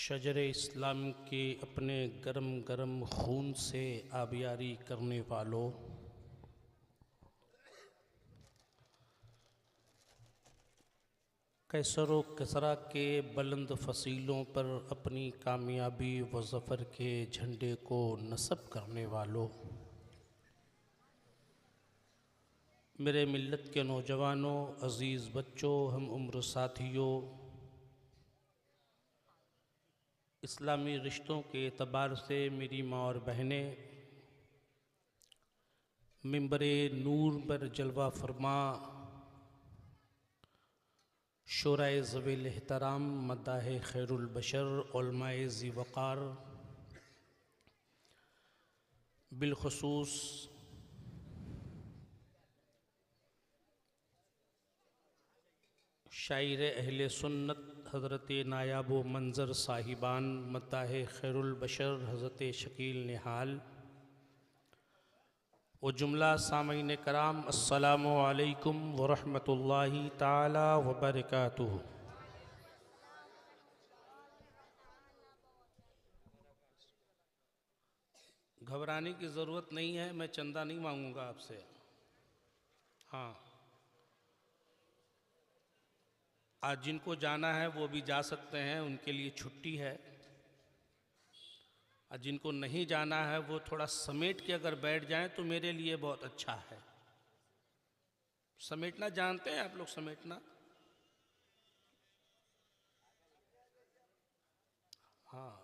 शजर इस्लाम के अपने गरम गरम खून से आबियारी करने वालों, कैसर व कसरा के बुलंद फसीलों पर अपनी कामयाबी व ज़फ़र के झंडे को नस्ब करने वालों, मेरे मिल्लत के नौजवानों, अज़ीज़ बच्चों, हम उम्र साथियों, इस्लामी रिश्तों के एतबार से मेरी माँ और बहनें, मिंबरे नूर पर जलवा फरमा शोराए ज़वील एहतराम मद्दाह खैरुल बशर उलमाए ज़ी वक़ार, बिलखुसूस शायर अहले सुन्नत हज़रत नायाब व मंज़र साहिबान मद्दाह खैरुल बशर हज़रत शकील निहाल व जुमला सामीन कराम, अस्सलामु अलैकुम व रहमतुल्लाहि ताला व बरकातुहू। घबराने की ज़रूरत नहीं है, मैं चंदा नहीं मांगूंगा आपसे। हाँ, आज जिनको जाना है वो भी जा सकते हैं, उनके लिए छुट्टी है। और जिनको नहीं जाना है वो थोड़ा समेट के अगर बैठ जाएं तो मेरे लिए बहुत अच्छा है। समेटना जानते हैं आप लोग? समेटना, हाँ।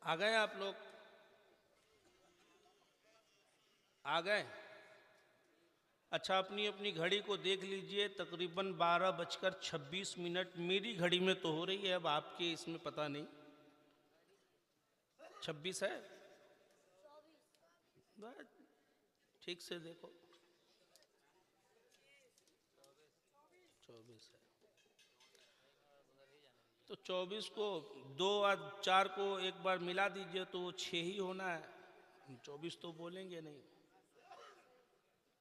आ गए आप लोग? आ गए? अच्छा, अपनी अपनी घड़ी को देख लीजिए, तकरीबन 12:26 मेरी घड़ी में तो हो रही है, अब आपके इसमें पता नहीं। 26 है? बस, ठीक से देखो। 24 है तो 24 को 2 और 4 को एक बार मिला दीजिए तो वो 6 ही होना है। 24 तो बोलेंगे नहीं।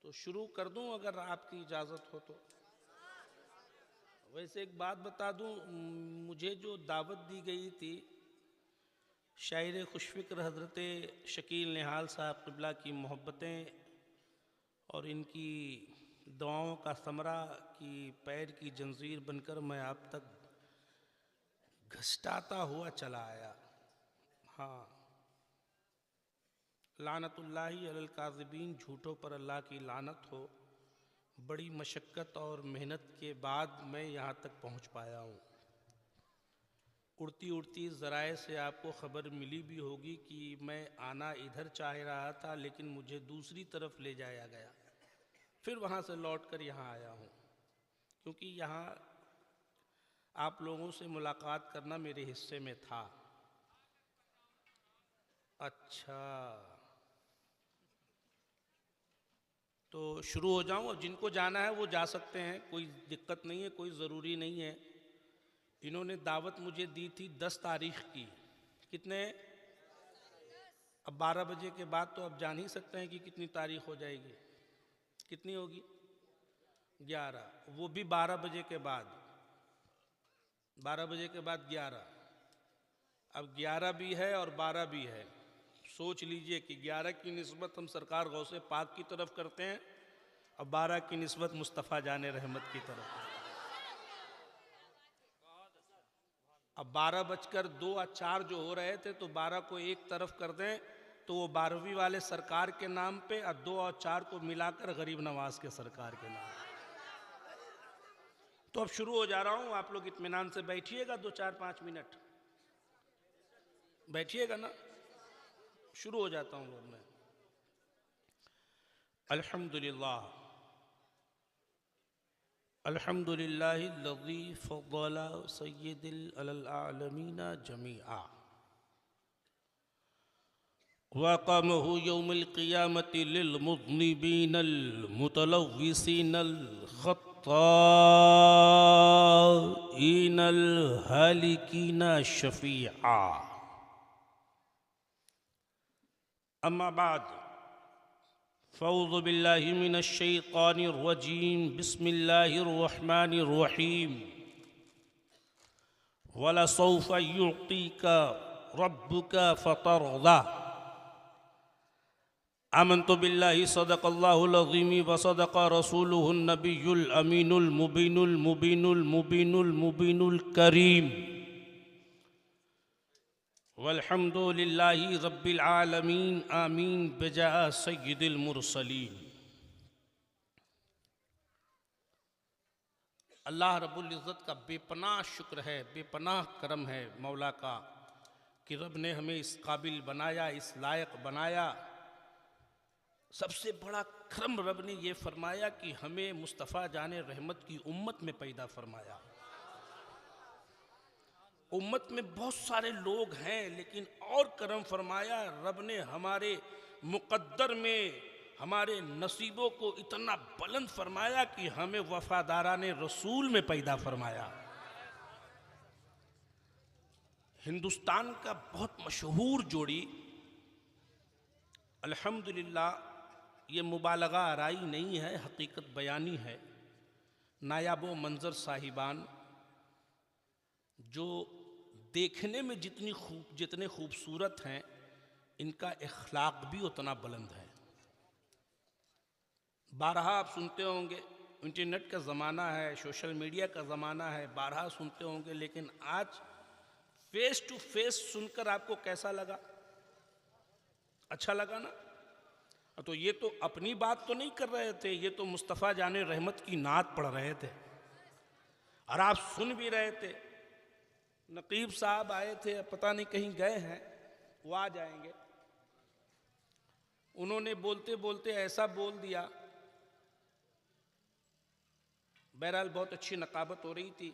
तो शुरू कर दूं अगर आपकी इजाज़त हो तो। वैसे एक बात बता दूं, मुझे जो दावत दी गई थी शायर खुशफ़िक्र हज़रत शकील निहाल साहब क़िबला की मोहब्बतें और इनकी दुआओं का समरा की पैर की जंजीर बनकर मैं आप तक घसटाता हुआ चला आया। हाँ, लानतुल्लाहि अलल काज़िबीन, झूठों पर अल्लाह की लानत हो। बड़ी मशक्क़त और मेहनत के बाद मैं यहाँ तक पहुँच पाया हूँ। उड़ती उड़ती ज़राए से आपको ख़बर मिली भी होगी कि मैं आना इधर चाह रहा था, लेकिन मुझे दूसरी तरफ ले जाया गया। फिर वहाँ से लौट कर यहाँ आया हूँ, क्योंकि यहाँ आप लोगों से मुलाकात करना मेरे हिस्से में था। अच्छा, तो शुरू हो जाऊँ? और जिनको जाना है वो जा सकते हैं, कोई दिक्कत नहीं है, कोई ज़रूरी नहीं है। इन्होंने दावत मुझे दी थी 10 तारीख की। कितने? अब 12 बजे के बाद तो अब जान ही सकते हैं कि कितनी तारीख हो जाएगी। कितनी होगी? 11। वो भी 12 बजे के बाद। 12 बजे के बाद 11। अब 11 भी है और 12 भी है। सोच लीजिए कि 11 की निस्बत हम सरकार गौसे पाक की तरफ करते हैं और 12 की निस्बत मुस्तफ़ा जाने रहमत की तरफ। अब 12:02 और 4 जो हो रहे थे, तो 12 को एक तरफ कर दें तो वो 12वीं वाले सरकार के नाम पे, और 2 और 4 को मिलाकर गरीब नवाज के सरकार के नाम। तो अब शुरू हो जा रहा हूँ, आप लोग इत्मीनान से बैठिएगा 2-4-5 मिनट बैठिएगा ना। शुरू हो जाता हूँ मैं। अल्हम्दुलिल्लाह अल्हम्दुलिल्लाहिल्लज़ी फ़द्दला सय्यिदल अलल आलमीन जमीआ वक़महु यौमिल क़ियामति लिल मुज़निबीनल मुतलव्विसीनल ख़त्ताईनल हालिकीना शफ़ीआ। अम्मा बाद फ़अऊज़ु बिल्लाहि मिनश शैतानिर रजीम बिस्मिल्लाहिर रहमानिर रहीम वलसौफ़ युअतीका रब्बुका फ़तरदा। आमन्तु बिल्लाहि सदक़ल्लाहुल अज़ीम व सदक़ रसूलुहुन नबियुल अमीनुल मुबीनुल करीम वल्हम्दुलिल्लाहि रब्बिल आलमीन आमीन बिजा सय्यिदिल मुरसलीन। अल्लाह रब्बुल इज़्ज़त का बेपनाह शुक्र है, बेपनाह करम है मौला का कि रब ने हमें इस काबिल बनाया, इस लायक बनाया। सबसे बड़ा करम रब ने ये फरमाया कि हमें मुस्तफ़ा जाने रहमत की उम्मत में पैदा फरमाया। उम्मत में बहुत सारे लोग हैं, लेकिन और करम फरमाया रब ने हमारे मुक़द्दर में हमारे नसीबों को इतना बुलंद फरमाया कि हमें वफादाराने रसूल में पैदा फरमाया। हिंदुस्तान का बहुत मशहूर जोड़ी, अल्हम्दुलिल्लाह, ये मुबालगा आराई नहीं है, हकीकत बयानी है। नायाबो मंजर साहिबान जो देखने में जितने खूबसूरत हैं, इनका इखलाक भी उतना बुलंद है। बारहा आप सुनते होंगे, इंटरनेट का ज़माना है, सोशल मीडिया का ज़माना है, बारहा सुनते होंगे, लेकिन आज फेस टू फेस सुनकर आपको कैसा लगा? अच्छा लगा ना? तो ये तो अपनी बात तो नहीं कर रहे थे, ये तो मुस्तफ़ा जाने रहमत की नात पढ़ रहे थे और आप सुन भी रहे थे। नकीब साहब आए थे, पता नहीं कहीं गए हैं, वो आ जाएंगे। उन्होंने बोलते बोलते ऐसा बोल दिया, बहरहाल बहुत अच्छी नकाबत हो रही थी।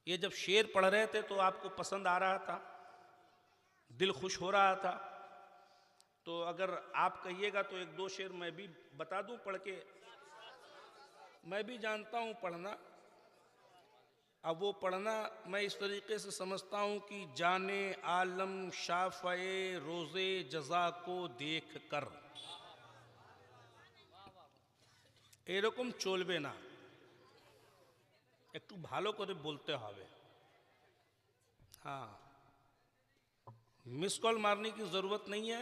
ये जब शेर पढ़ रहे थे तो आपको पसंद आ रहा था, दिल खुश हो रहा था। तो अगर आप कहिएगा तो एक दो शेर मैं भी बता दूं पढ़ के। मैं भी जानता हूं पढ़ना। अब वो पढ़ना मैं इस तरीके से समझता हूं कि जाने आलम शाफ़े रोज़े जज़ा को देख कर एरकम चलबे ना, एकटू भालो करे बोलते हवे। हाँ, मिस कॉल मारने की ज़रूरत नहीं है,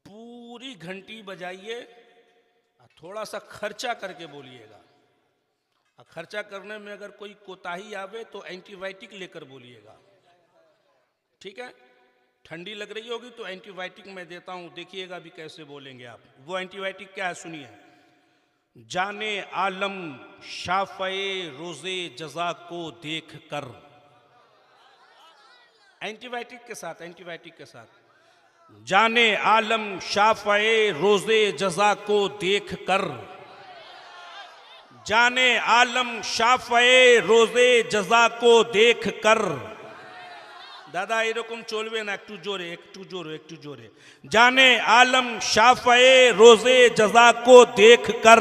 पूरी घंटी बजाइए, थोड़ा सा खर्चा करके बोलिएगा। खर्चा करने में अगर कोई कोताही आवे तो एंटीबायोटिक लेकर बोलिएगा, ठीक है? ठंडी लग रही होगी तो एंटीबायोटिक मैं देता हूं, देखिएगा भी कैसे बोलेंगे आप। वो एंटीबायोटिक क्या है सुनिए। जाने आलम शाफ़े रोज़े जज़ा को देख कर, एंटीबायोटिक के साथ, एंटीबायोटिक के साथ। जाने आलम शाफ़े रोज़े जज़ा को देख कर, जाने आलम शाफ़े रोज़े जज़ा को देख कर। दादा एरकम चलबे ना, एकटू जोरे। जाने आलम शाफ़े रोज़े जज़ा को देख कर,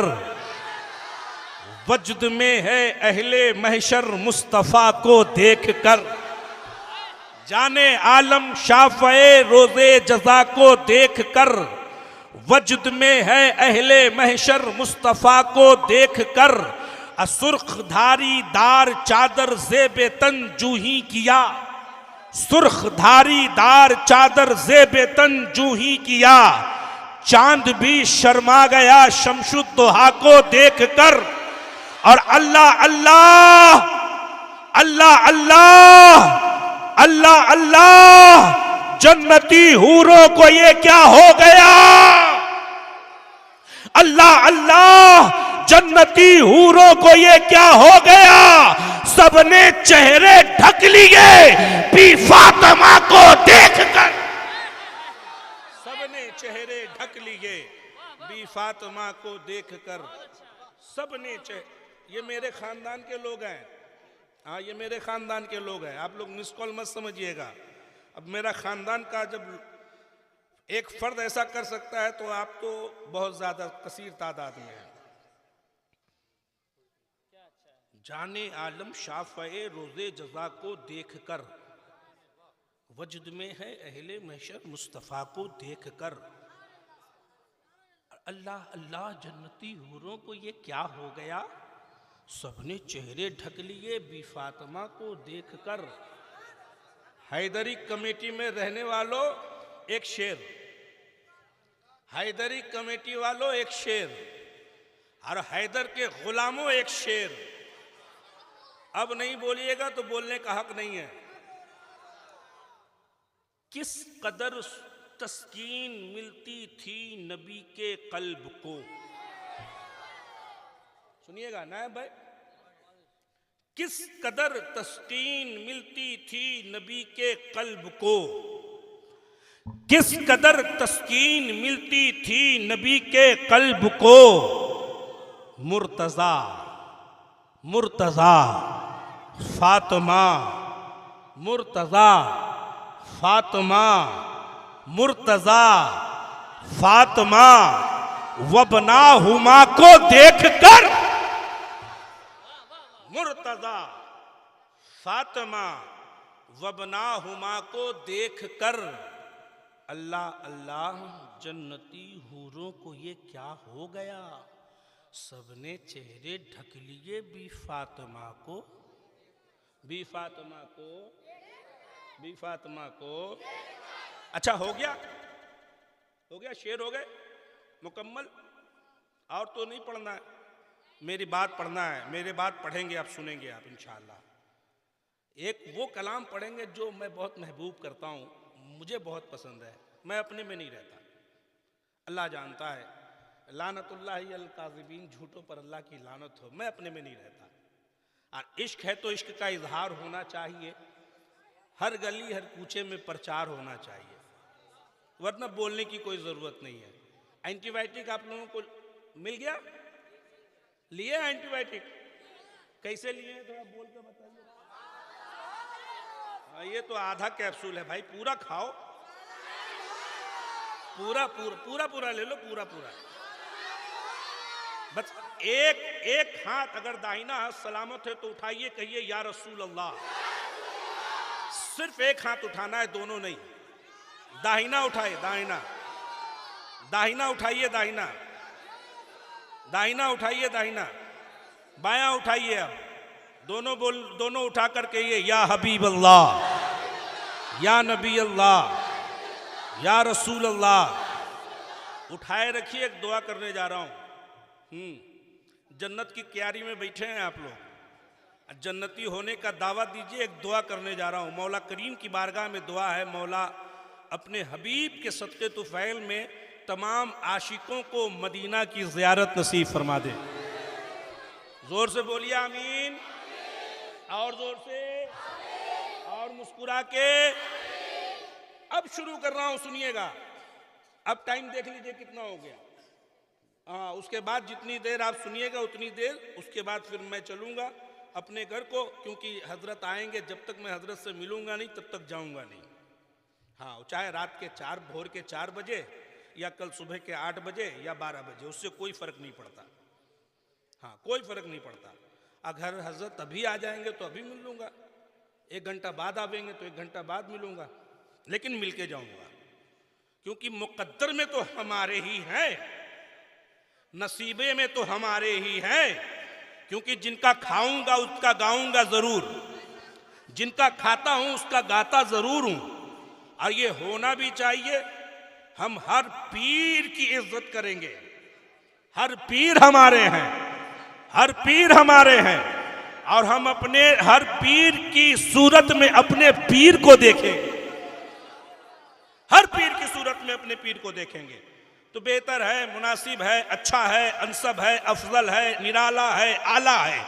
वजद में है अहले महशर मुस्तफ़ा को देख कर। जाने आलम शाफ़े रोज़े जज़ा को देख कर, वजद में है अहले महशर मुस्तफ़ा को देख कर। सुर्ख धारी दार चादर ज़ेबे तन जूही किया, सुर्ख धारी दार चादर ज़ेबे तन जूही किया। चांद भी शर्मा गया शमशुद्दोहा को देख कर। और अल्लाह अल्लाह अल्लाह अल्लाह अल्लाह अल्लाह, जन्नती हूरों को ये क्या हो गया? अल्लाह अल्लाह, जन्नती हूरों को ये क्या हो गया? सबने चेहरे ढक लिए बी फातिमा को देखकर, सबने चेहरे ढक लिए बी फातिमा को देखकर। सब ने ये मेरे खानदान के लोग हैं, हाँ ये मेरे खानदान के लोग हैं, आप लोग मिस कॉल मत समझिएगा। अब मेरा खानदान का जब एक फर्द ऐसा कर सकता है तो आप तो बहुत ज्यादा कसीर तादाद में हैं। जाने आलम शाफ़े रोज़े जज़ा को देखकर, वजद में है अहले महशर मुस्तफ़ा को देखकर। अल्लाह अल्लाह जन्नती हूरों को ये क्या हो गया, सबने चेहरे ढक लिए बी फातिमा को देखकर। हैदरी कमेटी में रहने वालों एक शेर, हैदरी कमेटी वालों एक शेर, और हैदर के गुलामों एक शेर। अब नहीं बोलिएगा तो बोलने का हक नहीं है। किस कदर तस्कीन मिलती थी नबी के कल्ब को, सुनिएगा नायब भाई, किस कदर तस्कीन मिलती थी नबी के कल्ब को, किस कदर तस्कीन मिलती थी नबी के कल्ब को। मुर्तजा मुर्तजा फातिमा, मुर्तजा फातिमा, मुर्तजा फातिमा वबनाहुमा को देखकर, मुर्तजा फातिमा वबनाहुमा को देखकर। अल्लाह अल्लाह जन्नती हूरों को ये क्या हो गया, सबने चेहरे ढक लिए बी फातिमा को, बी फातिमा को, बी फातिमा को। अच्छा हो गया, हो गया, शेर हो गए मुकम्मल। और तो नहीं पढ़ना है, मेरी बात पढ़ना है, मेरे बात पढ़ेंगे आप, सुनेंगे आप इंशाअल्लाह। एक वो कलाम पढ़ेंगे जो मैं बहुत महबूब करता हूँ, मुझे बहुत पसंद है, मैं अपने में नहीं रहता, अल्लाह जानता है। लानतुल्लाहि अल काज़िबीन, झूठों पर अल्लाह की लानत हो, मैं अपने में नहीं रहता। और इश्क है तो इश्क का इजहार होना चाहिए, हर गली हर कूचे में प्रचार होना चाहिए, वरना बोलने की कोई ज़रूरत नहीं है। एंटीबायोटिक आप लोगों को मिल गया, लिए एंटीबायोटिक, कैसे लिए हैं थोड़ा बोल के बताइए। ये तो आधा कैप्सूल है भाई, पूरा खाओ, पूरा पूरा पूरा पूरा ले लो, पूरा पूरा। बस एक हाथ, अगर दाहिना हाथ सलामत है तो उठाइए, कहिए या रसूल अल्लाह। सिर्फ एक हाथ उठाना है, दोनों नहीं। दाहिना उठाइए, दाहिना, दाहिना उठाइए, दाहिना, दाहिना उठाइए, दाहिना। बायां उठाइए, अब दोनों बोल, दोनों उठा कर कहिए या हबीब अल्लाह, या नबी अल्लाह, या रसूल अल्लाह। उठाए रखिए, एक दुआ करने जा रहा हूं। जन्नत की क्यारी में बैठे हैं आप लोग, जन्नती होने का दावा दीजिए। एक दुआ करने जा रहा हूं, मौला करीम की बारगाह में दुआ है, मौला अपने हबीब के सदक़े तुफ़ैल में तमाम आशिकों को मदीना की ज़ियारत नसीब फरमा दे। जोर से बोलिए आमीन, और जोर से, और मुस्कुरा के। अब शुरू कर रहा हूं, सुनिएगा। अब टाइम देख लीजिए कितना हो गया। हाँ, उसके बाद जितनी देर आप सुनिएगा उतनी देर, उसके बाद फिर मैं चलूँगा अपने घर को, क्योंकि हजरत आएंगे, जब तक मैं हजरत से मिलूँगा नहीं तब तक जाऊँगा नहीं। हाँ, चाहे रात के 4, भोर के 4 बजे, या कल सुबह के 8 बजे या 12 बजे, उससे कोई फ़र्क नहीं पड़ता। हाँ, कोई फ़र्क नहीं पड़ता। अगर हजरत अभी आ जाएंगे तो अभी मिल लूँगा, 1 घंटा बाद आवेंगे तो 1 घंटा बाद मिलूँगा, लेकिन मिल के जाऊँगा, क्योंकि मुक़द्दर में तो हमारे ही हैं, नसीबे में तो हमारे ही हैं। क्योंकि जिनका खाऊंगा उसका गाऊंगा जरूर, जिनका खाता हूं उसका गाता जरूर हूं, और ये होना भी चाहिए। हम हर पीर की इज्जत करेंगे, हर पीर हमारे हैं, हर पीर हमारे हैं, और हम अपने हर पीर की सूरत में अपने पीर को देखेंगे, हर पीर की सूरत में अपने पीर को देखेंगे। तो बेहतर है, मुनासिब है, अच्छा है, अनसब है, अफजल है, निराला है, आला है।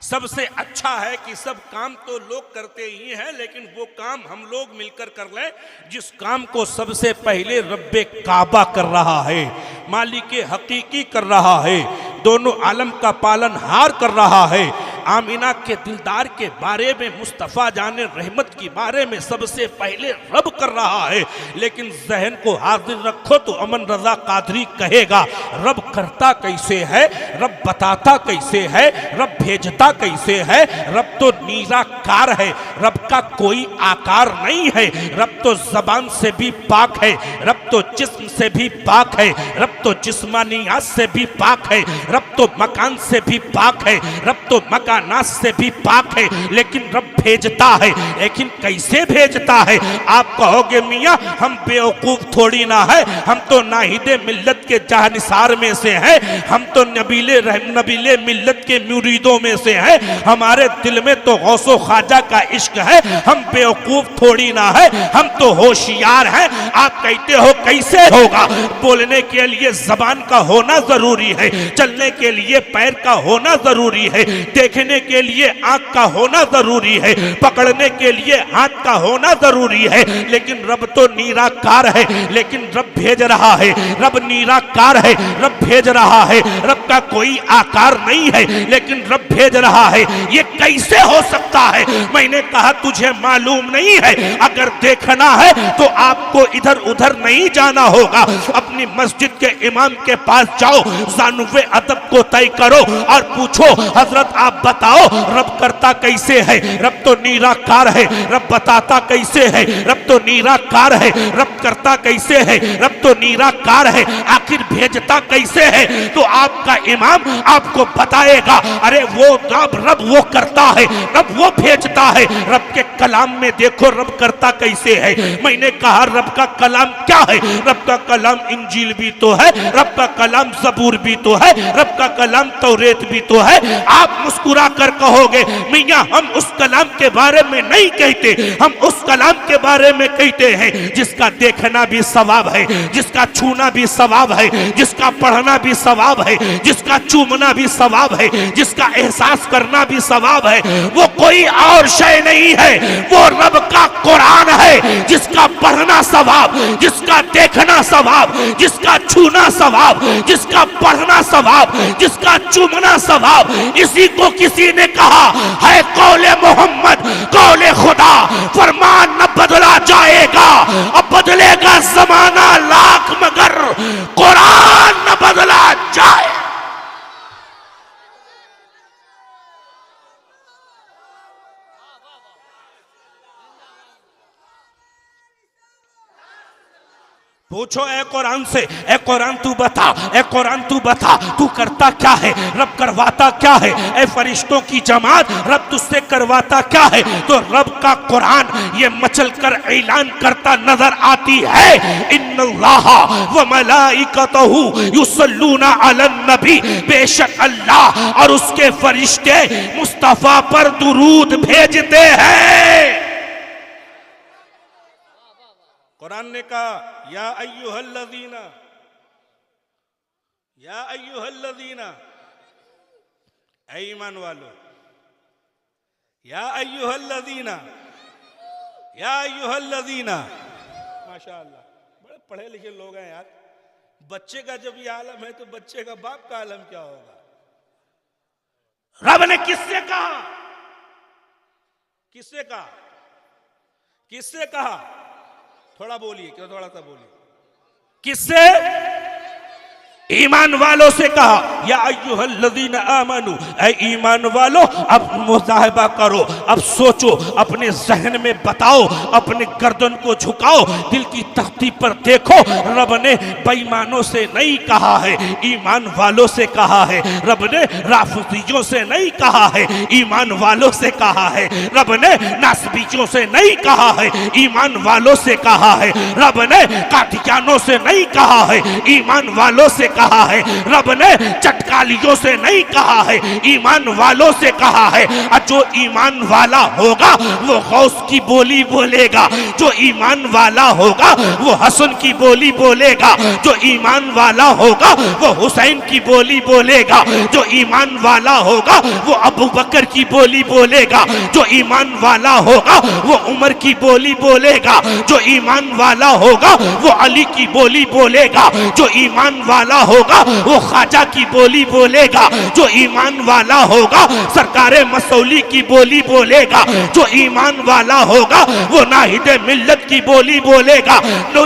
सबसे अच्छा है कि सब काम तो लोग करते ही हैं, लेकिन वो काम हम लोग मिलकर कर लें जिस काम को सबसे पहले रब्बे काबा कर रहा है, मालिक हकीकी कर रहा है, दोनों आलम का पालनहार कर रहा है। आमिना के दिलदार के बारे में, मुस्तफ़ा जाने रहमत के बारे में सबसे पहले रब कर रहा है। लेकिन जहन को हाजिर रखो तो अमन रजा कादरी कहेगा रब करता कैसे है, रब बताता कैसे है, रब भेजता कैसे है। रब तो निराकार है, रब का कोई आकार नहीं है। रब तो जबान से भी पाक है, रब तो जिस्म से भी पाक है, रब तो जिस्मानियात से भी पाक है, रब तो मकान से भी पाक है, रब तो मकानात से भी पाक है। लेकिन रब भेजता है, लेकिन कैसे भेजता है? आप कहोगे मियाँ हम बेवकूफ थोड़ी ना है, हम तो नाहिदे मिल्लत के जानिसार में से हैं, हम तो नबीले मिल्लत के मुरीदों में से हैं, हमारे दिल में तो गौसो ख्वाजा का इश्क है, हम बेवकूफ थोड़ी ना है, हम तो होशियार हैं। आप कहते हो कैसे होगा? बोलने के लिए जबान का होना जरूरी है, चलने के लिए पैर का होना जरूरी है, देखने के लिए आंख का होना जरूरी है, पकड़ने के लिए हाथ का होना जरूरी है। लेकिन रब तो निराकार है, लेकिन रब भेज रहा है। रब निराकार है, रब भेज रहा है। रब का कोई आकार नहीं है, लेकिन रब भेज रहा है। ये कैसे हो सकता है? मैंने कहा तुझे मालूम नहीं है? अगर देखना है तो आपको इधर उधर नहीं जाना होगा, अपनी मस्जिद के इमाम के पास जाओ, ज़ानुवे अदब को तय करो और पूछो हजरत आप बताओ रब करता कैसे है? रब तो निराकार है, रब बताता कैसे है? रब तो निराकार है, रब करता कैसे है? रब तो निराकार है, आखिर भेजता कैसे है? तो आपका इमाम आपको बताएगा अरे वो रब वो करता है, रब वो भेजता है। रब के कलाम में देखो रब करता कैसे है। मैंने कहा रब का कलाम क्या है? रब का कलाम इंजील भी तो है, रब का कलाम ज़बूर भी तो है, रब का कलाम तौरेत भी तो है। आप मुस्कुरा कर कहोगे मियाँ हम उस कलाम के बारे में नहीं कहते, हम उस कलाम के बारे में कहते हैं जिसका देखना भी सवाब है, जिसका छूना भी सवाब है, जिसका पढ़ना भी सवाब है, जिसका चूमना भी सवाब है, जिसका एहसास करना भी सवाब है। वो कोई और शय नहीं है, वो रब का कुरान है, जिसका पढ़ना सवाब, जिसका देखना सवाब, जिसका छूना सवाब, जिसका पढ़ना सवाब, जिसका चूमना सवाब। इसी को किसी ने कहा है कौले मोहम्मद, कौले खुदा, फरमान न बदला जाएगा, अब बदलेगा जमाना लाख मगर कुरान न बदला जाए। पूछो ए कुरान से, ए कुरान तू बता, ए कुरान तू बता तू करता क्या है, रब करवाता क्या है? ए फरिश्तों की जमात रब तुझसे करवाता क्या है? तो रब का कुरान ये मचल कर ऐलान करता नजर आती है इन्नल्लाह व मलाइकतहू युसल्लूना अलन नबी, बेशक अल्लाह और उसके फरिश्ते मुस्तफा पर दुरूद भेजते हैं। कुरान ने कहा या अय्युहल्लज़ीना, या अय्युहल्लज़ीना, ऐ ईमान वालो, या अय्युहल्लज़ीना, या अय्युहल्लज़ीना। माशाअल्लाह बड़े पढ़े लिखे लोग हैं यार। बच्चे का जब ये आलम है तो बच्चे का बाप का आलम क्या होगा? रब ने किससे कहा? किससे कहा? किससे कहा? थोड़ा बोलिए, क्यों थोड़ा सा बोलिए। किससे? ईमान वालों से कहा या अय्युहल्लज़ीना आमनू, ऐ ईमान वालों अब मुज़ाहिबा करो, अब सोचो, अपने जहन में बताओ, अपने गर्दन को झुकाओ, दिल की तख्ती पर देखो। रब ने बेईमानों से नहीं कहा है, ईमान वालों से कहा है। रब ने राफिजियों से नहीं कहा है, ईमान वालों से कहा है। रब ने नासबियों से नहीं कहा है, ईमान वालों से कहा है। रब ने कादियानों से नहीं कहा है, ईमान वालों से कहा है। रब ने चटकालियों से नहीं कहा है, ईमान वालों से कहा है। और जो ईमान वाला होगा वो गौस की बोली बोलेगा, जो ईमान वाला होगा वो हसन की बोली बोलेगा, जो ईमान वाला होगा वो हुसैन की बोली बोलेगा, जो ईमान वाला होगा वो अबू बकर की बोली बोलेगा, जो ईमान वाला होगा वो उमर की बोली बोलेगा, जो ईमान वाला होगा वो अली की बोली बोलेगा, जो ईमान वाला होगा वो ख्वाजा की बोली बोलेगा, जो ईमान वाला होगा सरकारे मसौली की बोली बोलेगा, जो ईमान वाला होगा वो नाहिदे मिल्लत की बोली बोलेगा,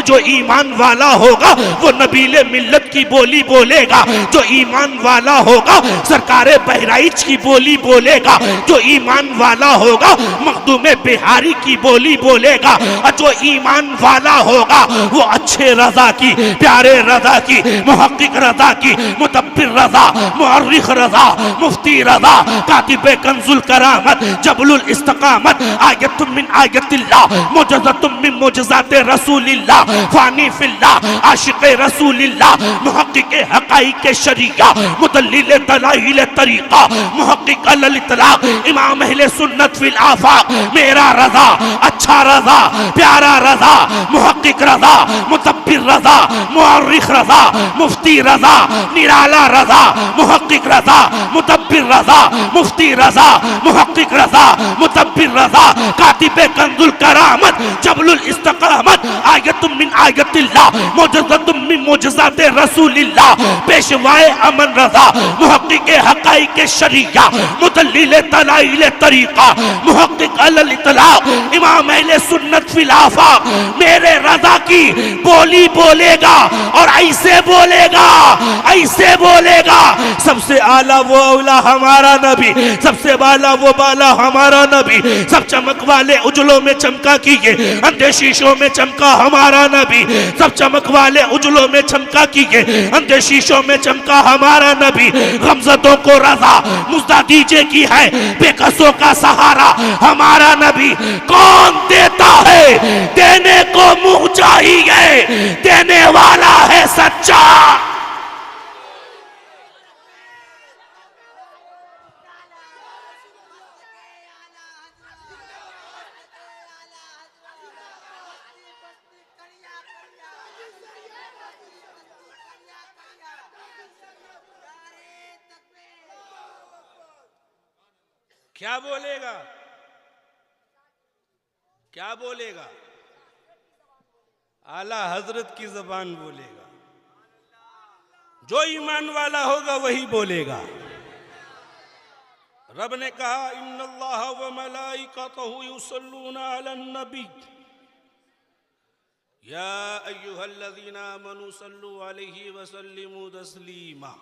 जो ईमान वाला होगा वो नबीले मिल्लत की बोली बोलेगा, जो ईमान वाला होगा सरकारे बहराइच की बोली बोलेगा, जो ईमान वाला होगा मखदूमे बिहारी की बोली बोलेगा, और जो ईमान वाला होगा वो अच्छे रजा की, प्यारे रजा की, मुहक्किक रजा की, मुतब्बिर रजा, मुअर्रिख रजा, मुफ्ती रजा, कातिबे कंजुल करामत, जबलुल इस्तिकामत, आयतुम मिन आयतिल्लाह, मुजज़तुम मिन मुजज़ाते रसूलिल्लाह, फानी फिल्लाह, आशिक़े रसूलिल्लाह, मुहक्किके हक़ाइक़े शरीया, मुदल्लिले दलाइले तरीक़ा, मुहक्किक अल इतलाक़, इमाम अहले सुन्नत फिल आफाक़, मेरा रजा, अच्छा रजा, प्यारा रजा, मुहक्किक रजा, मुतब्बिर रजा, मुअर्रिख रजा, मुफ्ती रजा, निराला रजा, मुहक्किक रजा, मुतब्बिर रजा, मुफ्ती रजा, मुहक्किक रजा, मुतब्बिर रजा, कातिबे कंजुल करामत, जबलुल इस्तिकामत, आयतुम मिन आयतिल्लाह, मुजज़तुम मिन मुजज़ाते रसूलिल्लाह, पेशवाए अमन रजा, मुहक्किके हक़ाइक़े शरीया, मुदल्लिले दलाइले तरीक़ा, मुहक्किक अल इतलाक़, इमाम अहले सुन्नत फिल आफाक़, मेरे रजा की बोली बोलेगा और ऐसे बोलेगा, ऐसे बोलेगा। सबसे आला वो औला हमारा नबी, सबसे बाला वो बाला हमारा नबी, सब चमक वाले उजलों में चमका कीजिए, अंधे शीशों में चमका हमारा नबी, सब चमक वाले उजलों में चमका कीजिए, अंधे शीशों में चमका हमारा नबी। गमज़दों को रजा मुज़्दा दीजिए की है, बेकसों का सहारा हमारा नबी। कौन देता है, देने को मुंह चाहिए, देने वाला है सच्चा। क्या बोलेगा, क्या बोलेगा? आला हजरत की जबान बोलेगा। जो ईमान वाला होगा वही बोलेगा। रब ने कहा इन्नल्लाह व मलाइकतहु युसल्लूना अलन नबी या अय्युहल्लज़ीना आमनू सल्लु अलैहि व सल्लिमू तस्लीमा।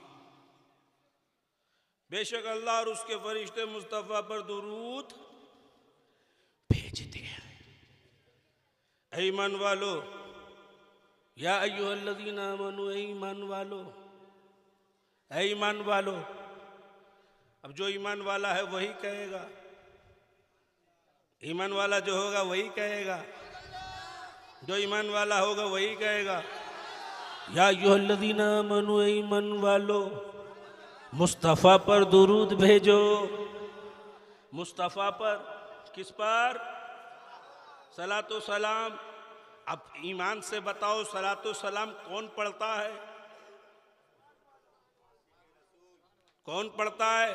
बेशक अल्लाह और उसके फरिश्ते मुस्तफ़ा पर दुरूद भेजते हैं। ऐ ईमान वालो, या अय्युहल्लज़ीना आमनू, ऐ ईमान वालो, ऐ ईमान वालो। अब जो ईमान वाला है वही कहेगा, ईमान वाला जो होगा वही कहेगा, जो ईमान वाला होगा वही कहेगा। या अय्युहल्लज़ीना आमनू, ऐ ईमान वालो, मुस्तफ़ा पर दुरूद भेजो। मुस्तफ़ा पर, किस पर? सलातो सलाम। अब ईमान से बताओ सलातो सलाम कौन पढ़ता है? कौन पढ़ता है?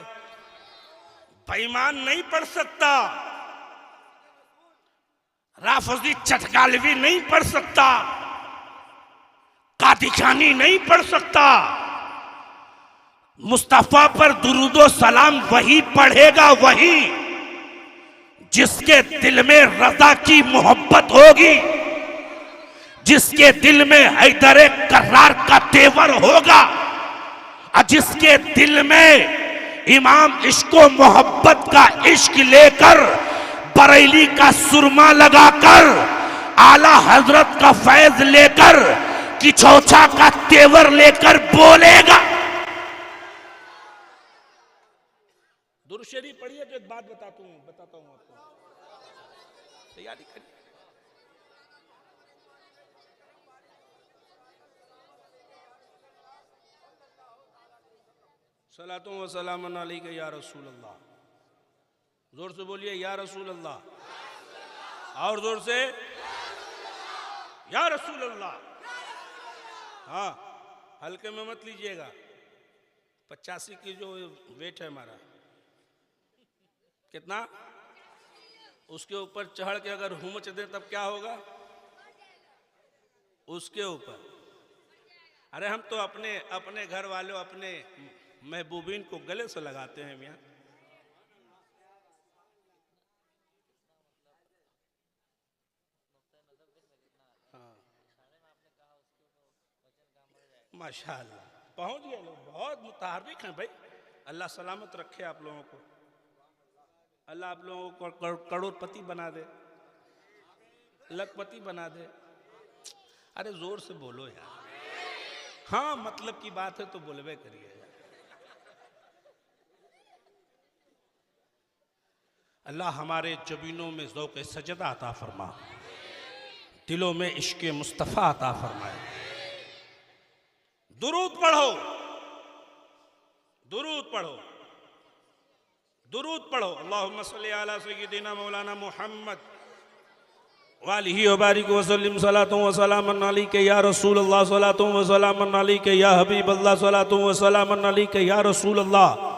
बेईमान नहीं पढ़ सकता, राफजी चटकालवी नहीं पढ़ सकता, कादिखानी नहीं पढ़ सकता। मुस्तफा पर दुरूदो सलाम वही पढ़ेगा, वही जिसके दिल में रजा की मोहब्बत होगी, जिसके दिल में हैदर कर्रार का तेवर होगा, और जिसके दिल में इमाम इश्को मोहब्बत का इश्क लेकर, बरेली का सुरमा लगाकर, आला हजरत का फैज लेकर, किचौछा का तेवर लेकर बोलेगा। दुरूद शरीफ पढ़िए तो एक बात बताता हूं आपको, तैयारी करिए। सलातो व सलामन अलैका या रसूल अल्लाह। जोर से बोलिए या रसूल अल्लाह, और जोर से या रसूल अल्लाह। हाँ, हल्के में मत लीजिएगा। 85 की जो वेट है हमारा, कितना, उसके ऊपर चढ़ के अगर हुमच दे तब क्या होगा? उसके ऊपर अरे हम तो अपने अपने घर वालों, अपने महबूबीन को गले से लगाते हैं मियाँ। हाँ माशाअल्लाह पहुंच गए लोग, बहुत मुताहरिक हैं भाई। अल्लाह सलामत रखे आप लोगों को, अल्लाह आप लोगों को करोड़पति बना दे, लखपति बना दे। अरे जोर से बोलो यार, हाँ मतलब की बात है तो बोलबे करिए। अल्लाह हमारे जबीनों में ज़ौक़ सजदा अता फरमा, दिलों में इश्क़ मुस्तफ़ा अता फरमाए। दुरूद पढ़ो, दुरूद पढ़ो, दुरूद पढ़ो। अल्लाहुम्मा सल्ली अला सय्यिदिना मौलाना मुहम्मद वालिही व बारिक व सल्लिम सलातुन व सलामन अलैका या रसूल अल्लाह, सलातुन व सलामन अलैका या हबीब अल्लाह, सलातुन व सलामन अलैका या रसूल अल्लाह,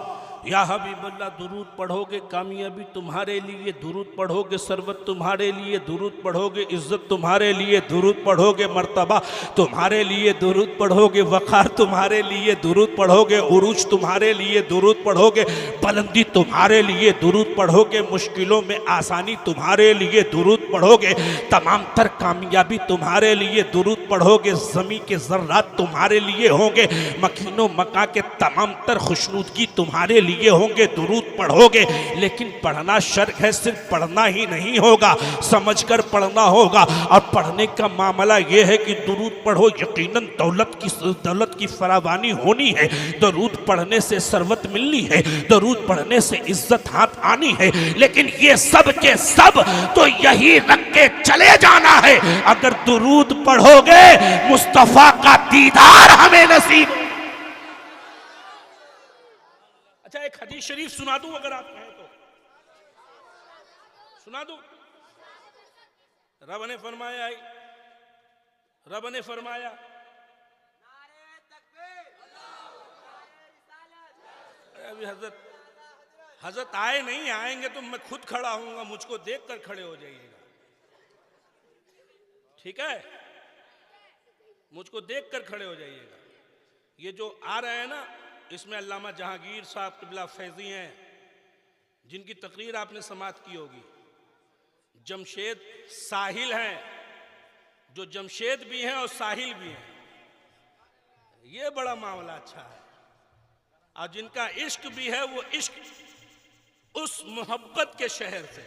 या हबीब अल्लाह। दुरूद पढ़ोगे कामयाबी तुम्हारे लिए, दुरूद पढ़ोगे सरवत तुम्हारे लिए, दुरूद पढ़ोगे इज्जत तुम्हारे लिए, दुरूद पढ़ोगे मर्तबा तुम्हारे लिए, दुरूद पढ़ोगे वक़ार तुम्हारे लिए, दुरूद पढ़ोगे उरूज तुम्हारे लिए, दुरूद पढ़ोगे बुलंदी तुम्हारे लिए, दुरूद पढ़ोगे मुश्किलों में आसानी तुम्हारे लिए, दुरूद पढ़ोगे तमाम तर कामयाबी तुम्हारे लिए, दुरूद पढ़ोगे ज़मी के ज़र्रात तुम्हारे लिए होंगे, मकीनो मका के तमाम तर खुशनुदगी तुम्हारे लिए होंगे। दुरूद पढ़ोगे, लेकिन पढ़ना शर्त है, सिर्फ पढ़ना ही नहीं होगा, समझकर पढ़ना होगा। और पढ़ने का मामला यह है कि दुरूद पढ़ो, यकीनन दौलत की फरावानी होनी है, दुरूद पढ़ने से सरवत मिलनी है, दुरूद पढ़ने से इज्जत हाथ आनी है। लेकिन ये सब के सब तो यही रख के चले जाना है, अगर दुरूद पढ़ोगे मुस्तफा का दीदार हमें नसीब। अच्छा एक हदीस शरीफ सुना दूं अगर आप कहें तो, सुना दूं। रब ने फरमाया, रब ने फरमाया, अभी हजरत आए नहीं, आएंगे तो मैं खुद खड़ा होऊंगा, मुझको देखकर खड़े हो जाइएगा, ठीक है? मुझको देखकर खड़े हो जाइएगा। ये जो आ रहे हैं ना, इसमें अल्लामा जहांगीर साहब क़िबला फैज़ी हैं, जिनकी तकरीर आपने समाअत की होगी। जमशेद साहिल हैं, जो जमशेद भी हैं और साहिल भी हैं, ये बड़ा मामला अच्छा है। और जिनका इश्क भी है, वो इश्क उस मोहब्बत के शहर से।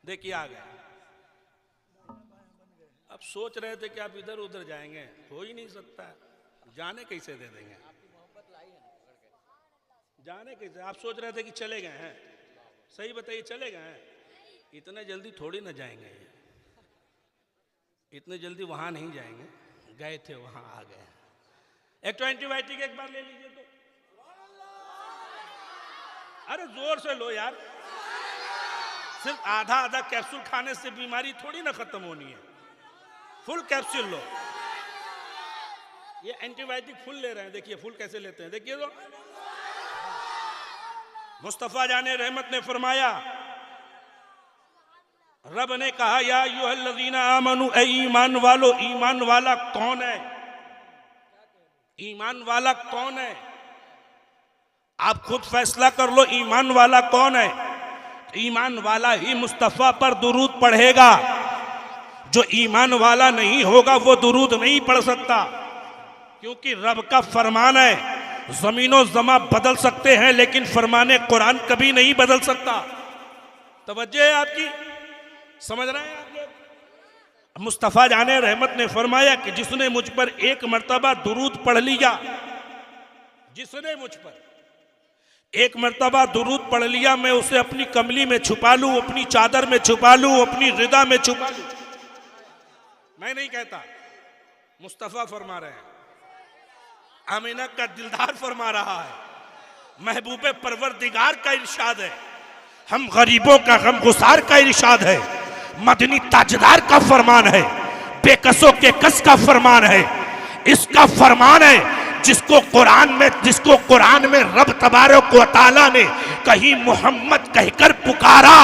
देखिए आ गए, अब सोच रहे थे कि आप इधर उधर जाएंगे, हो ही नहीं सकता, जाने कैसे दे देंगे, जाने कैसे? आप सोच रहे थे कि चले गए हैं, सही बताइए, चले गए हैं? इतने जल्दी थोड़ी ना जाएंगे, इतने जल्दी वहां नहीं जाएंगे, गए थे वहां आ गए। एक तो एंटीबायोटिक एक बार ले लीजिए तो, अरे जोर से लो यार, सिर्फ आधा आधा कैप्सूल खाने से बीमारी थोड़ी ना खत्म होनी है, फुल कैप्सूल लो। ये एंटीबायोटिक फुल ले रहे हैं, देखिए फुल कैसे लेते हैं, देखिए तो। मुस्तफा जाने रहमत ने फरमाया, रब ने कहा, या अय्युहल्लज़ीना आमनू, ए ईमान वालो। ईमान वाला कौन है? ईमान वाला कौन है? आप खुद फैसला कर लो, ईमान वाला कौन है? ईमान वाला ही मुस्तफा पर दुरूद पढ़ेगा। जो ईमान वाला नहीं होगा वो दुरूद नहीं पढ़ सकता, क्योंकि रब का फरमान है, जमीनों जमा बदल सकते हैं लेकिन फरमाने कुरान कभी नहीं बदल सकता। तवज्जो है आपकी, समझ रहे हैं आप लोग? मुस्तफा जाने रहमत ने फरमाया कि जिसने मुझ पर एक मर्तबा दुरूद पढ़ लिया, जिसने मुझ पर एक मर्तबा दुरूद पढ़ लिया, मैं उसे अपनी कमली में छुपा लूं, अपनी चादर में छुपा लूं, अपनी रिदा में छुपा लूं। मैं नहीं कहता, मुस्तफा फरमा रहे हैं, आमिना का दिलदार फरमा रहा है, महबूबे परवरदिगार का इरशाद है, हम गरीबों का गमगुसार का इरशाद है, मदनी ताजदार का फरमान है, बेकसों के कस का फरमान है। इसका फरमान है जिसको कुरान में रब तबारक व तआला ने कहीं मोहम्मद कहकर पुकारा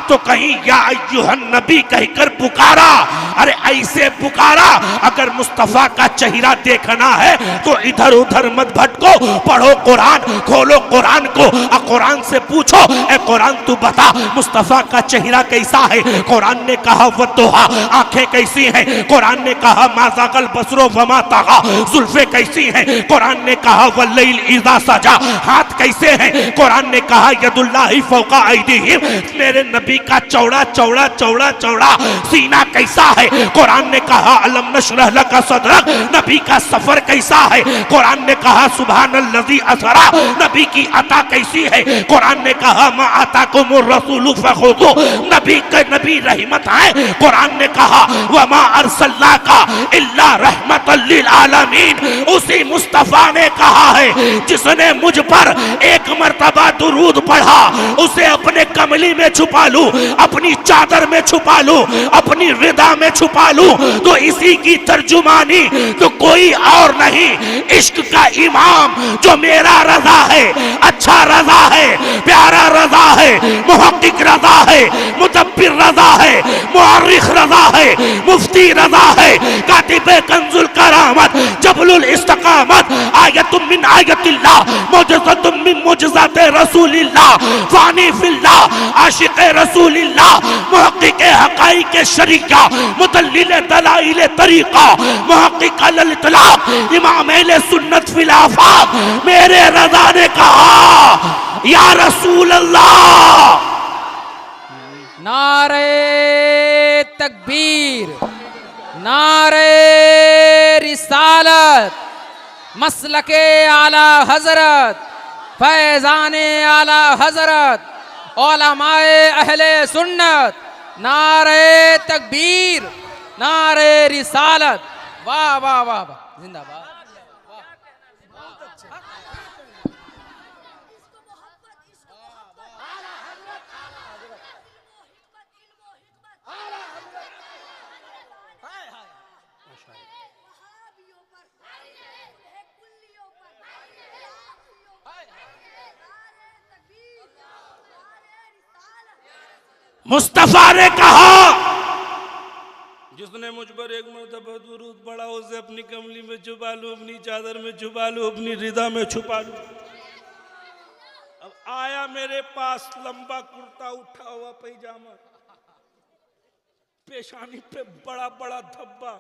तो कहीं या अय्युहन नबी कहकर पुकारा। अरे ऐसे पुकारा, अगर मुस्तफा का चेहरा देखना है तो इधर उधर मत भटको, पढ़ो कुरान, खोलो कुरान को और कुरान से पूछो, ए कुरान तू बता मुस्तफा का चेहरा कैसा है? कुरान ने कहा वद्दुहा, आंखें कैसी हैं? कुरान ने कहा माज़ागल बसरो वमा तगा, जुल्फे कैसी हैं? कुरान ने कहा वल्लैल इज़ा सजा, हाथ कैसे हैं? कुरान ने कहा यदुल्लाहि फौका ऐदीहिम, मेरे नबी का चौड़ा चौड़ा चौड़ा चौड़ा सीना कैसा है? कुरान ने कहा अलम नशरह लका सदरक, नबी का सफर कैसा है? कुरान ने कहा सुब्हानल्लज़ी असरा, नबी की अता कैसी है? कुरान ने कहा मा आताकुमुर रसूलु फखुदू, नबी रहमत है। कुरान ने कहा वमा अरसलनाका इल्ला रहमतल लिल आलमीन, उसी मुस्तफा ने कहा है जिसने मुझ पर एक मर्तबा दुरूद पढ़ा उसे अपने कमली में छुपा लूं, अपनी चादर में छुपा लूं, अपनी रिदा में छुपा लूं, तो इसी की तर्जुमानी तो कोई और नहीं, इश्क का इमाम जो मेरा रजा है, अच्छा रजा है, प्यारा रजा है, मुहक्किक रजा है, मुदब्बिर रजा है, मुअर्रिख रजा है, मुफ्ती रजा है, कातिबे कंजुल करामत, जबलुल इस्तिकामत, आयतुम मिन आयतिल्लाह, मुजज़तुम मिन मुजज़ाते रसूलिल्लाह, फानी फिल्लाह, आशिक़े रसूलिल्लाह, मुहक्किके हक़ाइक़े शरीका, मुदल्लिले दलाइले तरीक़ा, मुहक्किक अल इतलाक़, इमाम अहले सुन्नत फिल आफ़ाक़, मेरे रज़ा ने कहा या रसूल अल्लाह। नारे तकबीर, नारे रिसालत, मसलके आला हजरत, फैजाने आला हजरत, उलमाए अहले सुन्नत, नारे तकबीर, नारे रिसालत, वाह वाह वाह वाह, जिंदाबाद। मुस्तफा ने कहा जिसने मुझ पर एक मर्तबा दुरूद पढ़ा उसे अपनी कमली में छुपा लूं, अपनी चादर में छुपा लूं, अपनी रिदा में छुपा लूं। अब आया मेरे पास लंबा कुर्ता, उठा हुआ पैजामा, पेशानी पे बड़ा बड़ा धब्बा,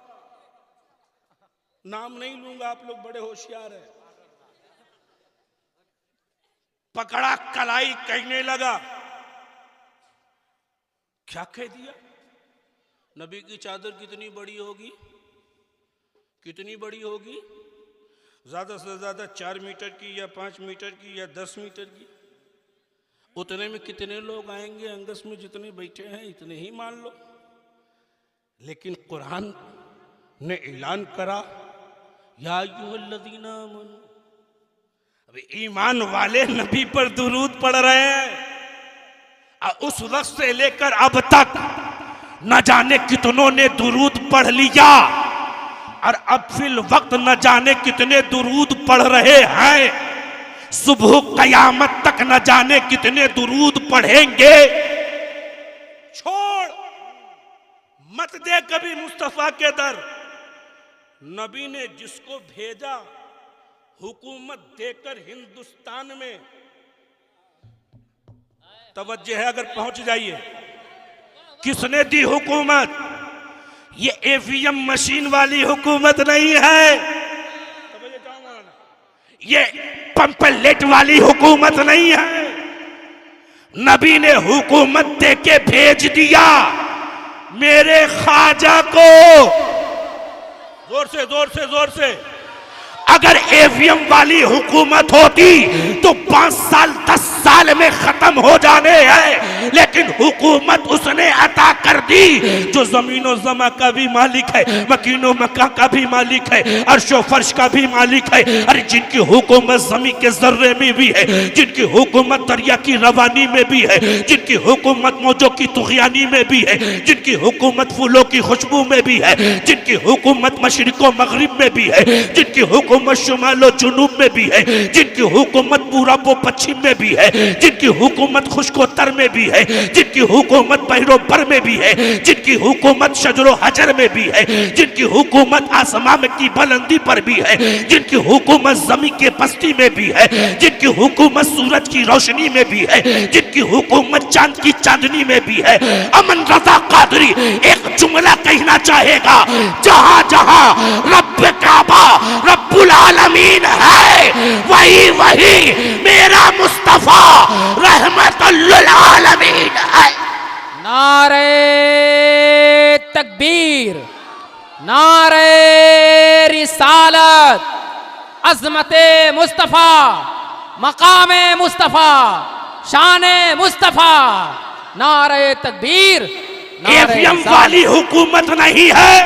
नाम नहीं लूंगा, आप लोग बड़े होशियार हैं। पकड़ा कलाई, कहने लगा, क्या कह दिया? नबी की चादर कितनी बड़ी होगी? कितनी बड़ी होगी? ज्यादा से ज्यादा 4 मीटर की या 5 मीटर की या 10 मीटर की। उतने में कितने लोग आएंगे? अंगस में जितने बैठे हैं इतने ही मान लो। लेकिन कुरान ने ऐलान करा या अय्युहल्लज़ीना आमनू, अभी ईमान वाले नबी पर दुरूद पढ़ रहे हैं। उस वक्त से लेकर अब तक न जाने कितनों ने दुरूद पढ़ लिया और अब फिल वक्त न जाने कितने दुरूद पढ़ रहे हैं। सुबह कयामत तक न जाने कितने दुरूद पढ़ेंगे। छोड़ मत दे कभी मुस्तफा के दर। नबी ने जिसको भेजा हुकूमत देकर हिंदुस्तान में, तवज्जो है अगर पहुंच जाइए, किसने दी हुकूमत? ये एवीएम मशीन वाली हुकूमत नहीं है, ये पंपलेट वाली हुकूमत नहीं है। नबी ने हुकूमत देके भेज दिया मेरे ख्वाजा को। जोर से जोर से जोर से। अगर एवीएम वाली हुकूमत होती तो 5 साल 10 साल में खत्म हो जाने हैं, लेकिन हुकूमत उसने अता कर दी वही जो जमीन और जमा का भी मालिक है, मकीनो मक्का का भी मालिक है, अर्शो फर्श का भी मालिक है। अरे जिनकी हुकूमत जमीन के जर्रे में भी है, जिनकी हुकूमत दरिया की रवानी में भी है, जिनकी हुकूमत मौजों की तुग़यानी में भी है, जिनकी हुकूमत फूलों की खुशबू में भी है, जिनकी हुकूमत मशरिक़ो मगरिब में भी है, जिनकी हुकूमत शुमालो जुनूब में भी है, जिनकी हुकूमत पूरब व पश्चिम में भी है, जिनकी हुकूमत खुश्को-तर में भी है, जिनकी हुकूमत बहरो बर में भी है, जिनकी हुकूमत शजरो हजर में भी है, जिनकी हुकूमत आसमान की बुलंदी पर भी है, जिनकी हुकूमत जमीन के बस्ती में भी है, जिनकी हुकूमत सूरज की रोशनी में भी है, जिनकी हुकूमत चांद की चांदनी में भी है। अमन रजा कादरी एक जुमला कहना चाहेगा, जहां जहां रब काबा रब्बुल आलमीन है, वही वही मेरा मुस्तफा रहमतुल लिल आलमीन है। नारे तकबीर, नारे रिसालत, अज़मते मुस्तफ़ा, मकामे मुस्तफ़ा, शाने मुस्तफ़ा। नारे तकबीर, नारे एफएम रिसालत। वाली हुकूमत नहीं है,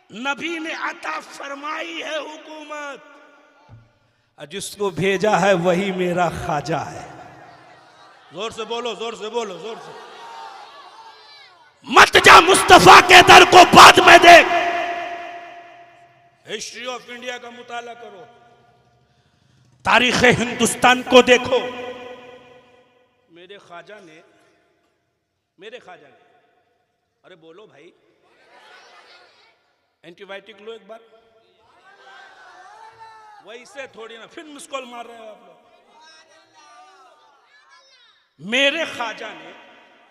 नबी ने अता फरमाई है हुकूमत, जिसको भेजा है वही मेरा ख्वाजा है। जोर से बोलो, जोर से बोलो, जोर से। मत जा मुस्तफा के दर को बाद में देख, हिस्ट्री ऑफ इंडिया का मुताला करो, तारीख हिंदुस्तान को देखो। मेरे ख्वाजा ने अरे बोलो भाई, एंटीबायोटिक लो एक बार, वैसे थोड़ी ना फिर मिस कॉल मार रहे हो आप लोग। मेरे ख्वाजा ने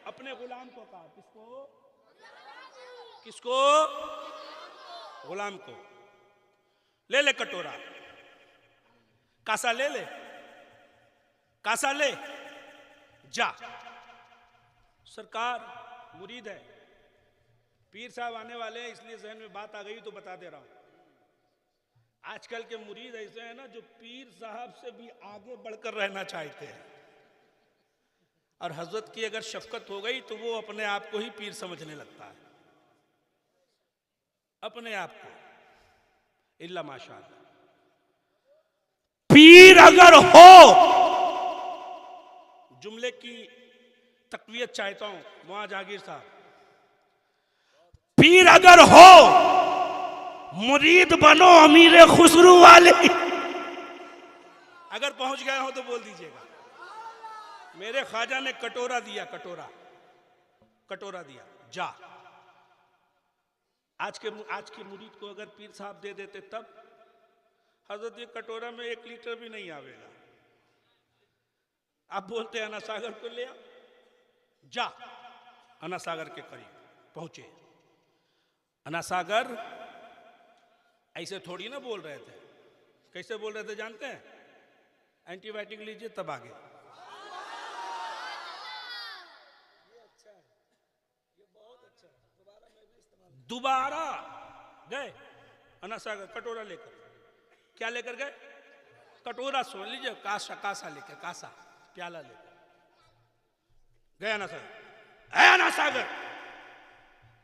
अपने गुलाम को कहा, किसको? गुलाम को, ले ले कटोरा, कासा ले ले, कासा ले, जा। सरकार मुरीद है, पीर साहब आने वाले हैं, इसलिए जहन में बात आ गई तो बता दे रहा हूं। आजकल के मुरीद ऐसे हैं ना, जो पीर साहब से भी आगे बढ़कर रहना चाहते हैं, और हजरत की अगर शफकत हो गई तो वो अपने आप को ही पीर समझने लगता है, अपने आप को, इल्ला माशाअल्लाह। पीर अगर हो, जुमले की तकवीयत चाहता हूं वहां जहांगीर साहब, पीर अगर हो, मुरीद बनो अमीर खुसरू वाले। अगर पहुंच गए हो तो बोल दीजिएगा। मेरे ख्वाजा ने कटोरा दिया, कटोरा दिया, जा। आज के मुरीद को अगर पीर साहब दे देते तब, हजरत ये कटोरा में 1 लीटर भी नहीं आवेगा। आप बोलते हैं अना सागर को ले आ, जा। अना सागर के करीब पहुंचे। अना सागर ऐसे थोड़ी ना बोल रहे थे, कैसे बोल रहे थे जानते हैं? एंटीबायोटिक लीजिए तब आगे। दोबारा गए अना सागर कटोरा लेकर, क्या लेकर गए? कटोरा, सुन लीजिए, कासा लेकर, कासा प्याला लेकर गए अना सागर। अना सागर,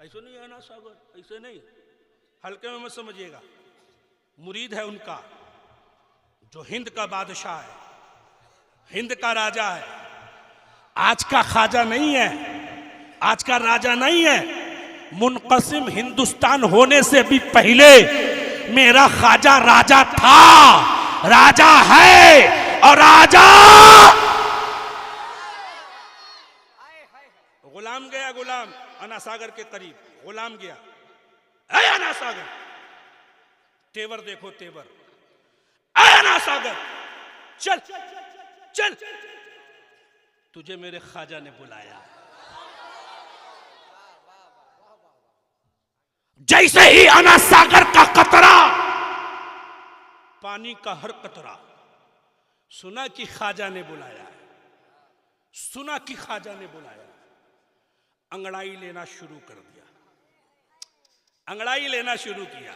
ऐसे नहीं अना सागर, ऐसे नहीं, हल्के में मत समझिएगा। मुरीद है उनका जो हिंद का बादशाह है, हिंद का राजा है, आज का ख्वाजा नहीं है, आज का राजा नहीं है। मुनक़सिम हिंदुस्तान होने से भी पहले मेरा ख्वाजा राजा था, राजा है, और राजा गुलाम गया, गुलाम अना सागर के करीब, गुलाम गया। ऐ अना सागर, तेवर देखो तेवर, ऐ अना सागर, चल चल, तुझे मेरे ख्वाजा ने बुलाया। जैसे ही अना सागर का कतरा, पानी का हर कतरा, सुना कि ख्वाजा ने बुलाया, सुना कि ख्वाजा ने बुलाया, अंगड़ाई लेना शुरू कर दिया, अंगड़ाई लेना शुरू किया।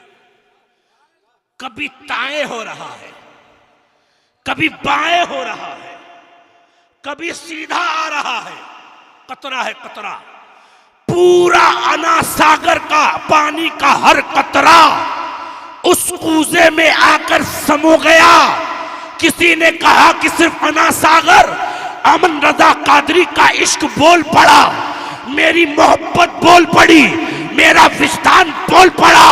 कभी दाएं हो रहा है, कभी बाएं हो रहा है, कभी सीधा आ रहा है, कतरा है कतरा। पूरा अना सागर का पानी का हर कतरा उस कूजे में आकर समो गया। किसी ने कहा कि सिर्फ अना सागर, अमन रजा कादरी का इश्क बोल पड़ा, मेरी मोहब्बत बोल पड़ी, मेरा विस्तान बोल पड़ा।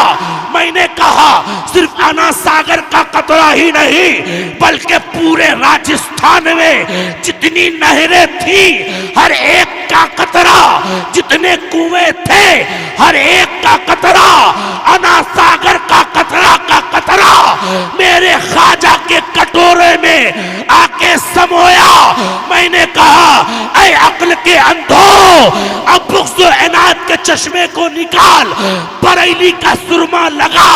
मैंने कहा सिर्फ अना सागर का कतरा ही नहीं, बल्कि पूरे राजस्थान में जितनी नहरें थी हर एक का कतरा, जितने कुएं थे हर एक का कतरा, अना सागर का कतरा मेरे ख्वाजा के कटोरे में आके समोया। मैंने कहा ऐ अक्ल के अंधो, अब बुग़्ज़ व इनायत के चश्मे को निकाल, बरेली का सुरमा लगा,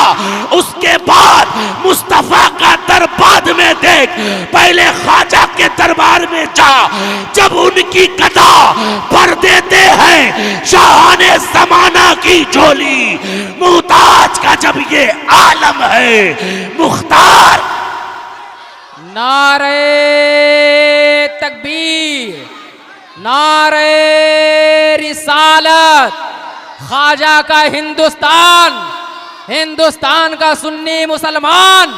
उसके बाद मुस्तफा का दरबार में देख, पहले ख्वाजा के दरबार में जा, जब उनकी कदा भर देते हैं शाहाने ज़माना की झोली, मुहताज का जब ये आलम है मुख्तार। नारे तकबीर, नारे रिसालत, ख्वाजा का हिंदुस्तान, हिंदुस्तान का सुन्नी मुसलमान,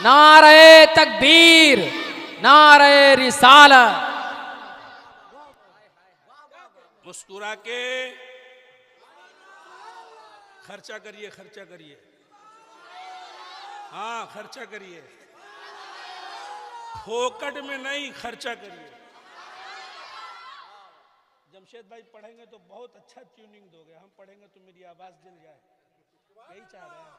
नारे तकबीर, नारे रिसालत। मुस्कुरा के खर्चा करिए, खर्चा करिए, हाँ खर्चा करिए, फोकट में नहीं खर्चा करिए। जमशेद भाई पढ़ेंगे तो बहुत अच्छा ट्यूनिंग दोगे, हम पढ़ेंगे तो मेरी आवाज जल जाए, यही चाह रहे हैं।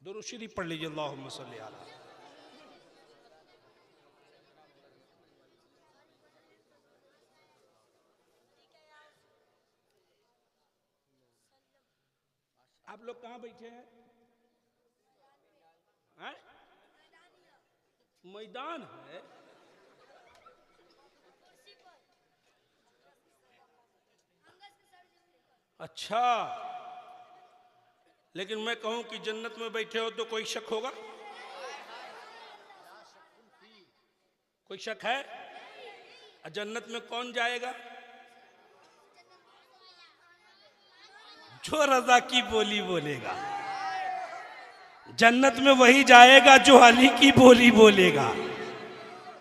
दुरूद शरीफ पढ़ लीजिए, अल्लाहुम्मा सल्ली अला। आप लोग कहाँ बैठे हैं? हैं? मैदान है? अच्छा, लेकिन मैं कहूं कि जन्नत में बैठे हो तो कोई शक होगा? कोई शक है? जन्नत में कौन जाएगा? जो रजा की बोली बोलेगा। जन्नत में वही जाएगा जो अली की बोली बोलेगा।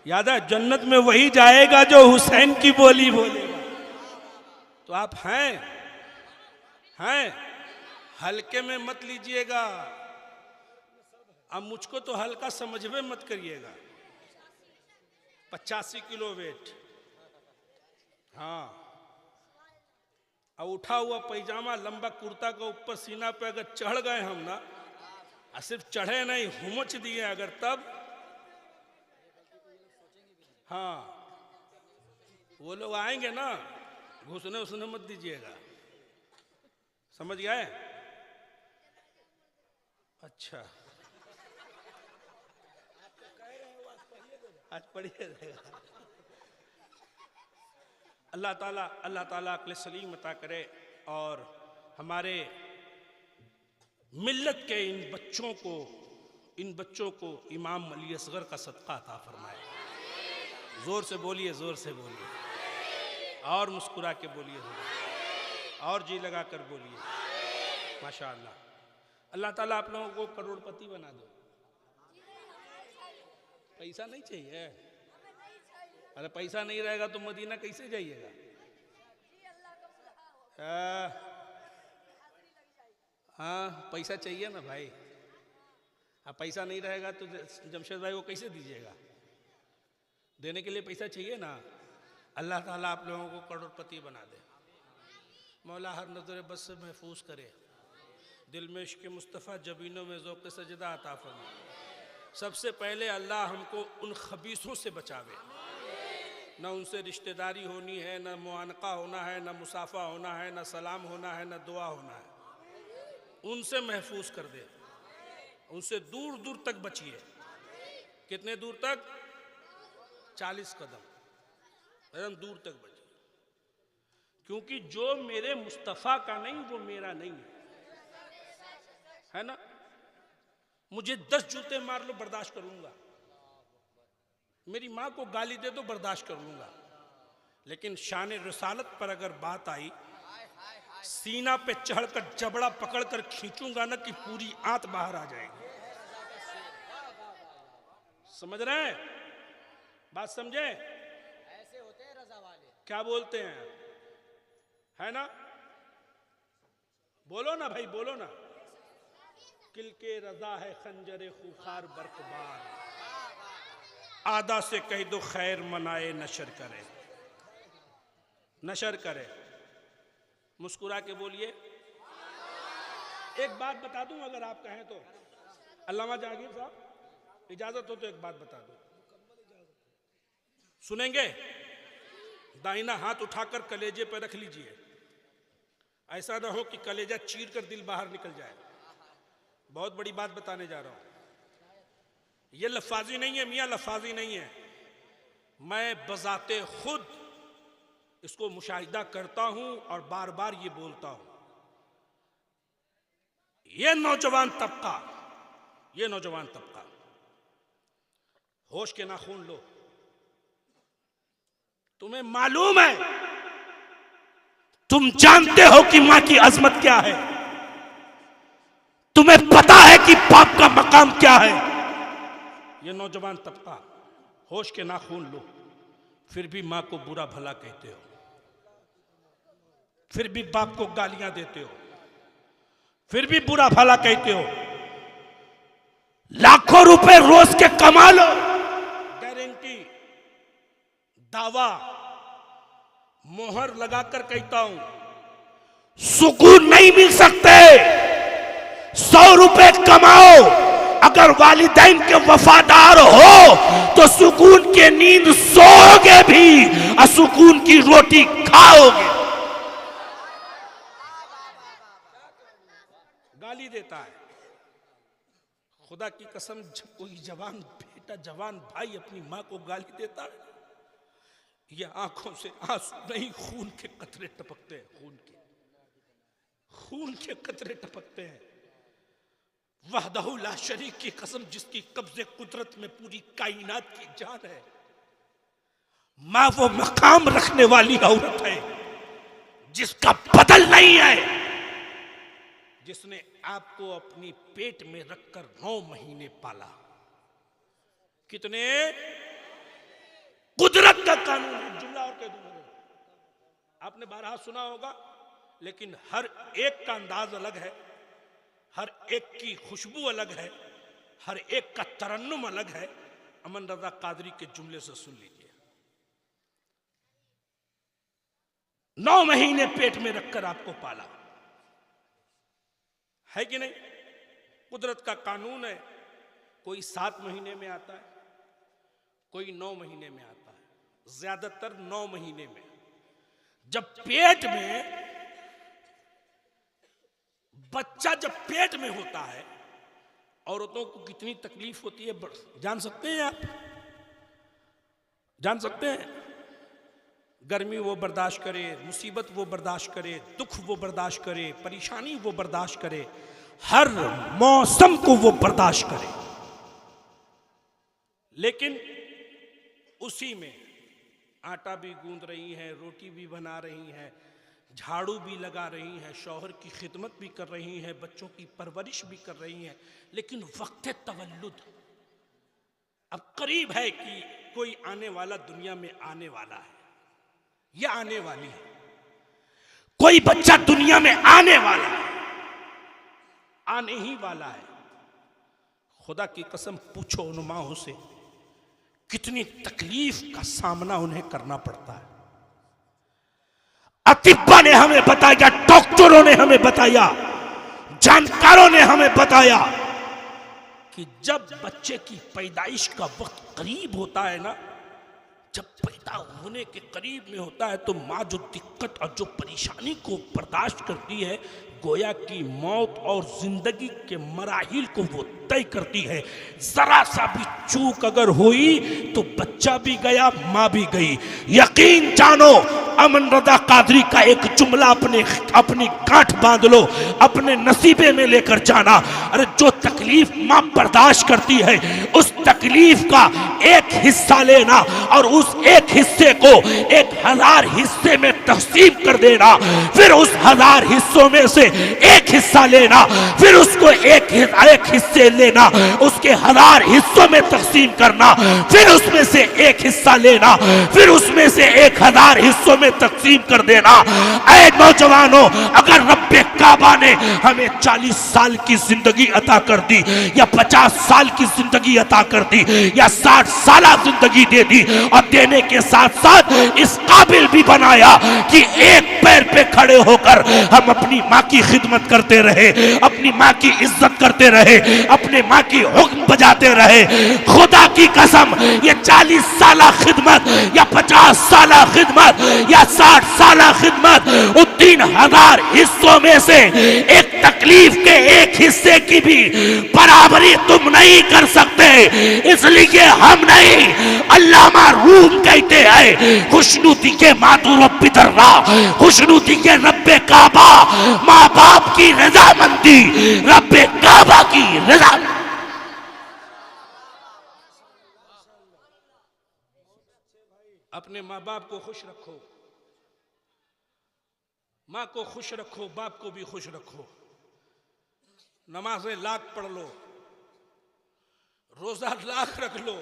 याद है, जन्नत में वही जाएगा जो हुसैन की बोली बोलेगा। तो आप हैं हल्के में मत लीजिएगा। अब मुझको तो हल्का समझ में मत करिएगा। 85 किलो वेट, हाँ, और उठा हुआ पैजामा, लंबा कुर्ता का ऊपर सीना पे अगर चढ़ गए हम ना, सिर्फ चढ़े नहीं हुमच दिए अगर, तब हाँ वो लोग आएंगे ना, घुसने उसने मत दीजिएगा, समझ गए? अच्छा, आज पढ़िए रहेगा। अल्लाह ताला अक्ल सलीम अता करे और हमारे मिल्लत के इन बच्चों को इमाम अली असगर का सदका अता फरमाए। जोर से बोलिए, जोर से बोलिए, और मुस्कुरा के बोलिए, और जी लगा कर बोलिए, माशाअल्लाह। अल्लाह ताला आप लोगों को करोड़पति बना दो। पैसा नहीं चाहिए? अरे पैसा नहीं रहेगा तो मदीना कैसे जाइएगा? हाँ पैसा चाहिए ना भाई। अब पैसा नहीं रहेगा तो जमशेद भाई को कैसे दीजिएगा? देने के लिए पैसा चाहिए ना। अल्लाह ताला आप लोगों को करोड़पति बना दे। मौला हर नज़र बस से महफूज करे, दिल में इश्क मुस्तफ़ा, जबीनों में ज़ौक़ सजदा अता फरमाए। सबसे पहले अल्लाह हमको उन खबीसों से बचावे, न उनसे रिश्तेदारी होनी है, न मुआनका होना है, न मुसाफा होना है, न सलाम होना है, न दुआ होना है। उनसे महफूज कर दे, उनसे दूर दूर तक बचिए। कितने दूर तक? 40 कदम एकदम दूर तक बचिए, क्योंकि जो मेरे मुस्तफ़ा का नहीं वो मेरा नहीं है ना। मुझे 10 जूते मार लो बर्दाश्त करूंगा, मेरी माँ को गाली दे दो बर्दाश्त कर लूंगा, लेकिन शान रिसालत पर अगर बात आई, सीना पे चढ़कर जबड़ा पकड़कर खींचूंगा ना कि पूरी आंत बाहर आ जाएगी। समझ रहे हैं बात? समझे? ऐसे होते हैं रजा वाले। क्या बोलते हैं, है ना? बोलो ना भाई, बोलो ना। किल के रजा है खंजरे खुखार बरकबार, आदा से कह दो खैर मनाए नशर करे, नशर करे। मुस्कुरा के बोलिए। एक बात बता दूं अगर आप कहें तो, अल्लामा जहांगीर साहब इजाजत हो तो एक बात बता दूं, सुनेंगे? दाहिना हाथ उठाकर कलेजे पर रख लीजिए, ऐसा ना हो कि कलेजा चीर कर दिल बाहर निकल जाए। बहुत बड़ी बात बताने जा रहा हूं। ये लफाजी नहीं है मियां, लफाजी नहीं है। मैं बजाते खुद इसको मुशाहिदा करता हूं और बार बार ये बोलता हूं। ये नौजवान तबका, ये नौजवान तबका, होश के नाखून लो। तुम्हें मालूम है, तुम जानते हो कि मां की अजमत क्या है, तुम्हें पता है कि बाप का मकाम क्या है। ये नौजवान तबका, होश के नाखून लो। फिर भी मां को बुरा भला कहते हो, फिर भी बाप को गालियां देते हो, फिर भी बुरा भला कहते हो। लाखों रुपए रोज के कमा लो, गारंटी, दावा, मोहर लगाकर कहता हूं, सुकून नहीं मिल सकते। 100 रुपए कमाओ, अगर वालिदैन के वफादार हो तो सुकून की नींद सोओगे भी और सुकून की रोटी खाओगे। गाली देता है, खुदा की कसम, जब कोई जवान बेटा, जवान भाई अपनी मां को गाली देता है, ये आंखों से आंसू नहीं, खून के कतरे टपकते हैं, खून के कतरे टपकते हैं। वहदहू ला शरीक की कसम, जिसकी कब्जे कुदरत में पूरी कायनात की जान है। मां वो मकाम रखने वाली औरत है जिसका बदल नहीं है, जिसने आपको अपनी पेट में रखकर 9 महीने पाला। कितने? कुदरत का कानून है। जुमला और कह दूंगा, आपने 12 सुना होगा, लेकिन हर एक का अंदाज अलग है, हर एक की खुशबू अलग है, हर एक का तरन्नुम अलग है। अमन रजा कादरी के जुमले से सुन लीजिए। 9 महीने पेट में रखकर आपको पाला, है कि नहीं? कुदरत का कानून है। कोई 7 महीने में आता है, कोई 9 महीने में आता है, ज्यादातर 9 महीने में। जब पेट में बच्चा, जब पेट में होता है, औरतों को कितनी तकलीफ होती है जान सकते हैं आप? जान सकते हैं? गर्मी वो बर्दाश्त करे, मुसीबत वो बर्दाश्त करे, दुख वो बर्दाश्त करे, परेशानी वो बर्दाश्त करे, हर मौसम को वो बर्दाश्त करे। लेकिन उसी में आटा भी गूंद रही हैं, रोटी भी बना रही हैं, झाड़ू भी लगा रही हैं, शौहर की खिदमत भी कर रही हैं, बच्चों की परवरिश भी कर रही हैं। लेकिन वक्त तवल्लुद अब करीब है कि कोई आने वाला दुनिया में आने वाला है या आने वाली है, कोई बच्चा दुनिया में आने वाला है, आने ही वाला है। खुदा की कसम, पूछो उन माओं से कितनी तकलीफ का सामना उन्हें करना पड़ता है। अतिब्बा ने हमें बताया, डॉक्टरों ने हमें बताया, जानकारों ने हमें बताया कि जब बच्चे की पैदाइश का वक्त करीब होता है ना, जब पैदा होने के करीब में होता है, तो माँ जो दिक्कत और जो परेशानी को बर्दाश्त करती है, गोया की मौत और जिंदगी के मराहिल को वो तय करती है। जरा सा भी चूक अगर हुई तो बच्चा भी गया, मां भी गई। यकीन जानो, अमन रजा कादरी का एक जुमला अपनी गांठ बांध लो, अपने नसीबे में लेकर जाना। अरे जो तकलीफ मां बर्दाश्त करती है, उस तकलीफ का एक हिस्सा लेना और उस एक हिस्से को 1000 हिस्से में तकसीम कर देना, फिर उस 1000 हिस्सों में से एक हिस्सा लेना, फिर उसको एक हिस्से लेना, उसके 1000 हिस्सों में तकसीम करना, फिर उसमें से एक हिस्सा लेना, फिर उसमें से 1000 हिस्सों में तकसीम कर देना। ऐ नौजवानों, अगर रब्बे काबा ने हमें 40 साल की जिंदगी अता कर दी, या 50 साल की जिंदगी अता कर दी, या 60 साल जिंदगी दे दी, और देने के साथ साथ इस काबिल भी बनाया कि एक पैर पे खड़े होकर हम अपनी माँ की खिदमत करते रहे, अपनी माँ की इज्जत करते रहे, अपने माँ की हुक्म बजाते रहे, खुदा की कसम ये 40 साल खिदमत या 50 साल खिदमत या 60 साल खिदमत, उन 3000 हिस्सों में से एक तकलीफ के एक हिस्से की भी बराबरी तुम नहीं कर सकते। इसलिए हम नहीं, अल्लामा रूम कहते हैं, खुशनुदी के मातू रब्बी दर्रा, खुशनुदी के रब्बे काबा, माँ बाप की रजामंदी रब्बे काबा की रजा। अपने माँ बाप को खुश रखो, माँ को खुश रखो, बाप को भी खुश रखो। नमाजें लाख पढ़ लो, रोजा लाख रख लो,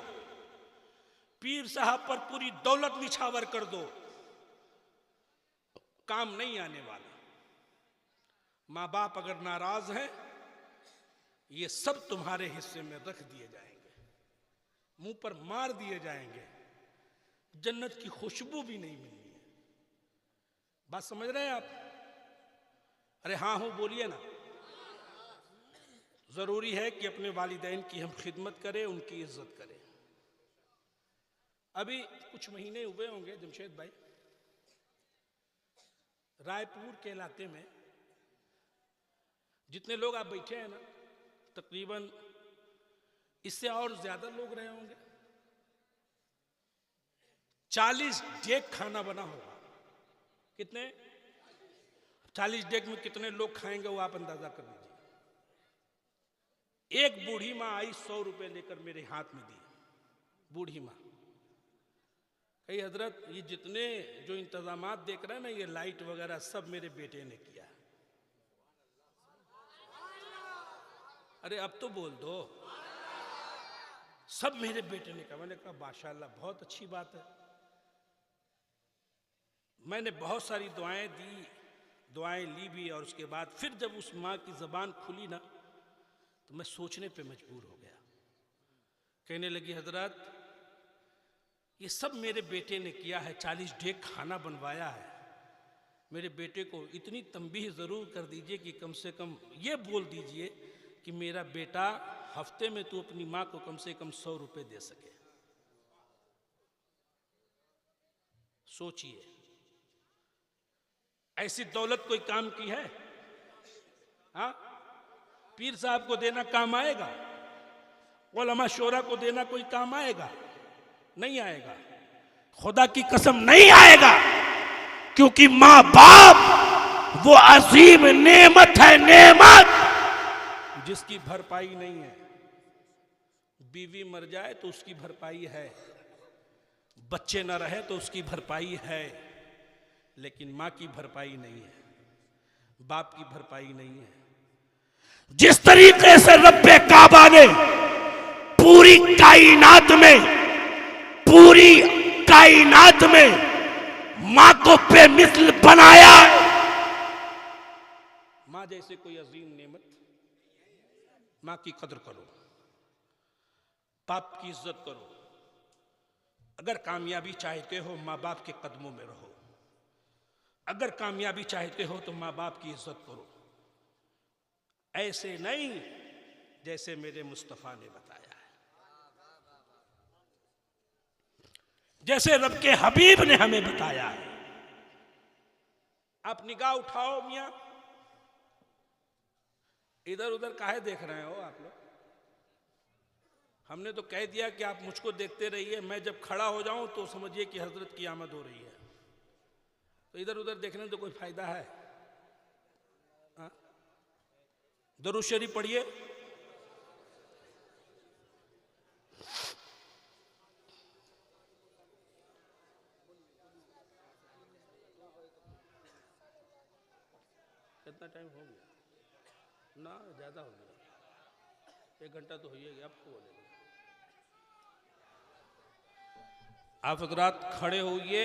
पीर साहब पर पूरी दौलत निछावर कर दो, काम नहीं आने वाला। माँ बाप अगर नाराज हैं, ये सब तुम्हारे हिस्से में रख दिए जाएंगे, मुंह पर मार दिए जाएंगे, जन्नत की खुशबू भी नहीं मिलनी है। बात समझ रहे हैं आप? अरे हाँ हूं बोलिए ना। जरूरी है कि अपने वालिदैन की हम खिदमत करें, उनकी इज्जत करें। अभी कुछ महीने हुए होंगे जमशेद भाई, रायपुर के इलाके में जितने लोग आप बैठे हैं ना, तकरीबन इससे और ज्यादा लोग रहे होंगे। 40 डेग खाना बना होगा। कितने? 40 डेग में कितने लोग खाएंगे वो आप अंदाजा कर लीजिए। एक बूढ़ी माँ आई, 100 रुपए लेकर मेरे हाथ में दी। बूढ़ी माँ कही, हजरत ये जितने जो इंतजामात देख रहे हैं ना, ये लाइट वगैरह सब मेरे बेटे ने किया। अरे अब तो बोल दो, सब मेरे बेटे ने कहा। मैंने कहा माशाल्लाह, बहुत अच्छी बात है। मैंने बहुत सारी दुआएं दी, दुआएं ली भी, और उसके बाद फिर जब उस माँ की जबान खुली ना, तो मैं सोचने पे मजबूर हो गया। कहने लगी, हजरत ये सब मेरे बेटे ने किया है, 40 डेग खाना बनवाया है। मेरे बेटे को इतनी तंबीह जरूर कर दीजिए कि कम से कम ये बोल दीजिए कि मेरा बेटा हफ्ते में तू अपनी माँ को कम से कम 100 रुपए दे सके। सोचिए, ऐसी दौलत कोई काम की है? हाँ, पीर साहब को देना काम आएगा? उलमा शोरा को देना कोई काम आएगा? नहीं आएगा। खुदा की कसम नहीं आएगा, क्योंकि माँ बाप वो अजीम नेमत है, नेमत जिसकी भरपाई नहीं है। बीवी मर जाए तो उसकी भरपाई है, बच्चे न रहे तो उसकी भरपाई है, लेकिन माँ की भरपाई नहीं है, बाप की भरपाई नहीं है। जिस तरीके से रब्बे काबा ने पूरी कायनात में माँ को बेमिसल बनाया, माँ जैसे कोई अजीम नेमत, माँ की कदर करो, बाप की इज्जत करो। अगर कामयाबी चाहते हो, माँ बाप के कदमों में रहो। अगर कामयाबी चाहते हो तो माँ बाप की इज्जत करो, ऐसे नहीं जैसे मेरे मुस्तफा ने बताया है, जैसे रब के हबीब ने हमें बताया है। आप निगाह उठाओ मियां, इधर उधर काहे देख रहे हो आप लोग? हमने तो कह दिया कि आप मुझको देखते रहिए, मैं जब खड़ा हो जाऊं तो समझिए कि हजरत की आमद हो रही है। तो इधर उधर देखने में तो कोई फायदा है? दरूद शरीफ पढ़िए। कितना टाइम हो गया ना? ज्यादा हो गया, 1 घंटा तो हो ही गया। आपको बोलेगा आप हजरात खड़े होइए।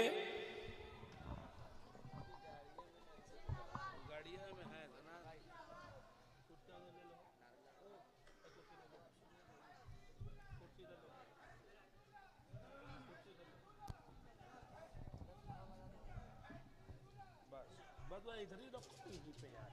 गाड़िया में है ना, कुर्सियां ले लो, कुर्सी ले लो, बस इधर ही रखो टीवी पे यार।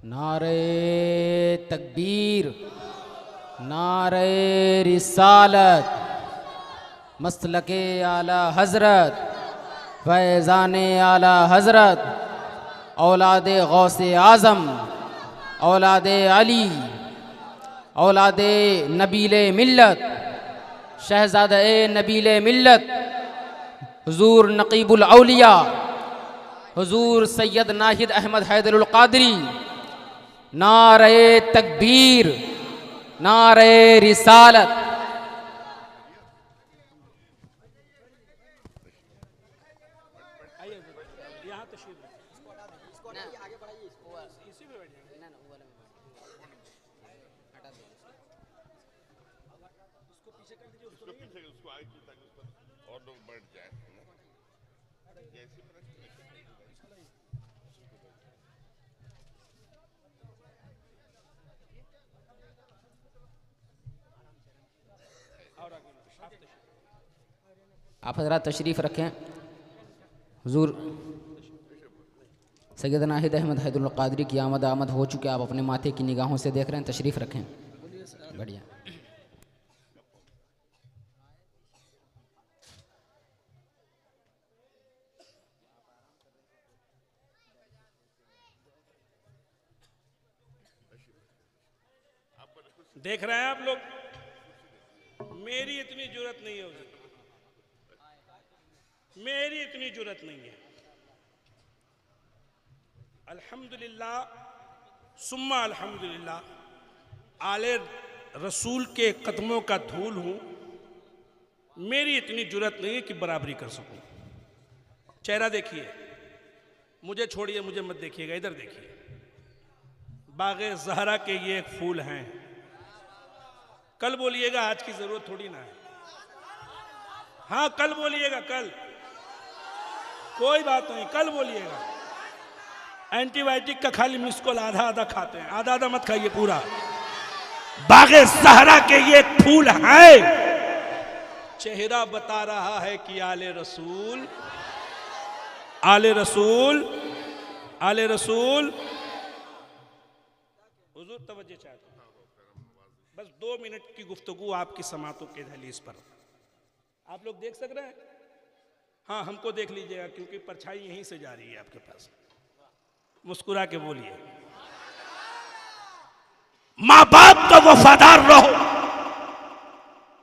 नारे तकबीर, नारे रिसालत, मसलके आला हजरत, फैज़ाने आला हजरत, औलादे गौसे आज़म, औलादे अली, औलादे नबीले मिल्लत, शहज़ादे नबीले मिल्लत, हुजूर नकीबुल औलिया, हुजूर सैयद नाहिद अहमद हैदरुल क़ादरी, नारे तकबीर, नारे रिसालत। यहाँ तशरीफ आगे बढ़ाइए, इसी में बैठ जाएंगे। उसको पीछे कर दीजिए, उसको आगे ताकि उस पर और लोग बैठ जाए। आप हज़रात तशरीफ़ रखें। हुजूर सैयद नाहिद अहमद हैदरुल क़ादरी की आमद हो चुके, आप अपने माथे की निगाहों से देख रहे हैं। तशरीफ़ रखें। बढ़िया। देख रहे हैं आप लोग, मेरी इतनी जुर्रत नहीं है, मेरी इतनी जुर्रत नहीं है। अल्हम्दुलिल्लाह सुम्मा अल्हम्दुलिल्लाह, आले रसूल के कदमों का धूल हूं। मेरी इतनी जुर्रत नहीं है कि बराबरी कर सकूं। चेहरा देखिए, मुझे छोड़िए, मुझे मत देखिएगा, इधर देखिए। बाग़े ज़हरा के ये एक फूल हैं। कल बोलिएगा, आज की जरूरत थोड़ी ना है। हाँ कल बोलिएगा, कल कोई बात नहीं, कल बोलिएगा। एंटीबायोटिक का खाली मिस कॉल आधा आधा खाते हैं, आधा आधा मत खाइए, पूरा। बाग़े ज़हरा के ये फूल हैं। चेहरा बता रहा है कि आले रसूल, आले रसूल, आले रसूल। हुजूर तवज्जो चाहते हैं, बस 2 मिनट की गुफ्तगू आपकी समातों के दहलीज पर। आप लोग देख सक रहे हैं? हाँ हमको देख लीजिएगा, क्योंकि परछाई यहीं से जा रही है आपके पास। मुस्कुरा के बोलिए, माँ बाप का वफादार रहो।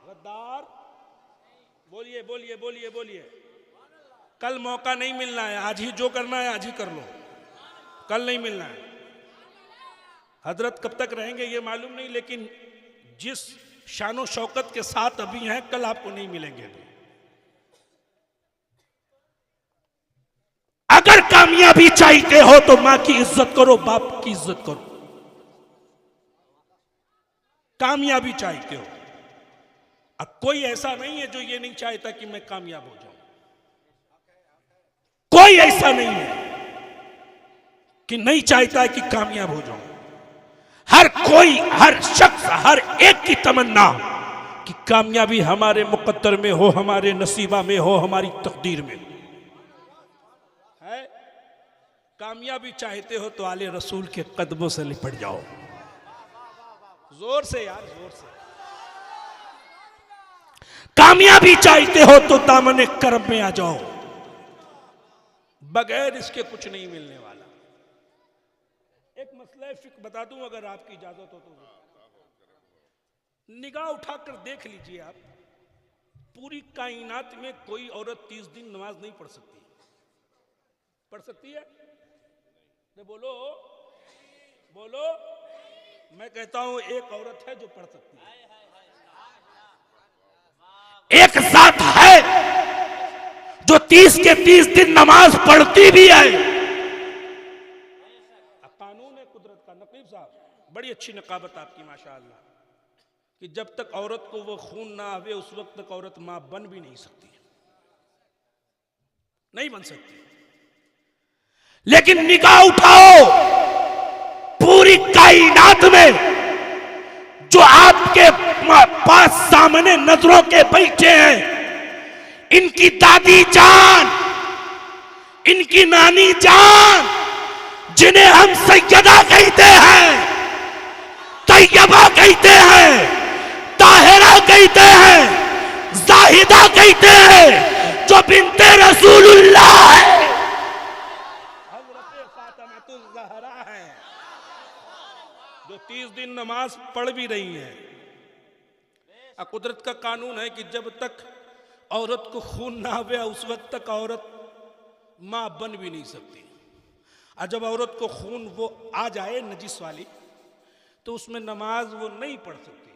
गद्दार बोलिए, बोलिए, बोलिए, बोलिए। कल मौका नहीं मिलना है, आज ही जो करना है आज ही कर लो, कल नहीं मिलना है। हजरत कब तक रहेंगे ये मालूम नहीं, लेकिन जिस शानो शौकत के साथ अभी हैं, कल आपको नहीं मिलेंगे। अगर कामयाबी चाहते हो तो मां की इज्जत करो, बाप की इज्जत करो। कामयाबी चाहते हो, अब कोई ऐसा नहीं है जो ये नहीं चाहता कि मैं कामयाब हो जाऊं। कोई ऐसा नहीं है कि नहीं चाहता है कि कामयाब हो जाऊं। हर कोई, हर शख्स, हर एक की तमन्ना कि कामयाबी हमारे मुकद्दर में हो, हमारे नसीबा में हो, हमारी तकदीर में है। कामयाबी चाहते हो तो आले रसूल के कदमों से लिपट जाओ। जोर से यार, जोर से। कामयाबी चाहते हो तो दामने कर्म में आ जाओ, बगैर इसके कुछ नहीं मिलने वाला। एक मसला फिक बता दूं अगर आपकी इजाजत हो तो। निगाह उठाकर देख लीजिए आप, पूरी कायनात में कोई औरत 30 दिन नमाज नहीं पढ़ सकती। पढ़ सकती है? नहीं बोलो, बोलो। मैं कहता हूं एक औरत है जो पढ़ सकती है। एक साथ है जो 30 के 30 दिन नमाज पढ़ती भी है। कानून है कुदरत का। नकीब साहब बड़ी अच्छी नकाबत आपकी माशाअल्लाह, कि जब तक औरत को वो खून ना आवे उस वक्त तक औरत मां बन भी नहीं सकती, नहीं बन सकती। लेकिन निगाह उठाओ, पूरी कायनात में जो आपके पास सामने नजरों के बैठे हैं, इनकी दादी जान, इनकी नानी जान, जिन्हें हम सैयदा कहते हैं, तैयबा कहते हैं, ताहिरा कहते हैं, जाहिदा कहते हैं, जो बिन्ते रसूलुल्लाह है, हज़रत फातिमा ज़हरा है, जो 30 दिन नमाज पढ़ भी रही हैं। कुदरत का कानून है कि जब तक औरत को खून ना आवे उस वक्त तक औरत मां बन भी नहीं सकती। और जब औरत को खून वो आ जाए नजिस वाली, तो उसमें नमाज वो नहीं पढ़ सकती,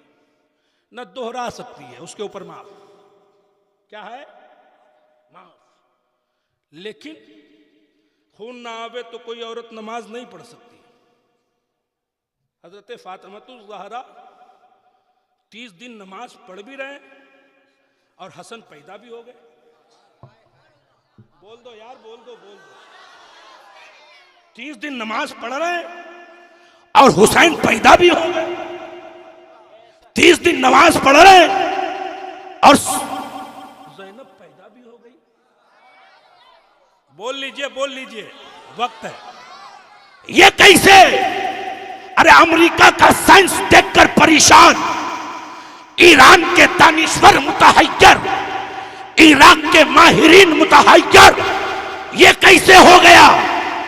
न दोहरा सकती है, उसके ऊपर माफ। क्या है? माफ। लेकिन खून ना आवे तो कोई औरत नमाज नहीं पढ़ सकती। हजरत फातिमा ज़हरा 30 दिन नमाज पढ़ भी रहे और हसन पैदा भी हो गए। बोल दो यार, बोल दो, बोल दो। 30 दिन नमाज पढ़ रहे और हुसैन पैदा भी हो गए। 30 दिन नमाज पढ़ रहे और ज़ैनब पैदा भी हो गई। बोल लीजिए, बोल लीजिए, वक्त है। ये कैसे? अरे अमेरिका का साइंस देखकर परेशान, ईरान के दानिश्वर मुतहय्यर, इराक के माहिरीन मुतहय्यर, ये कैसे हो गया?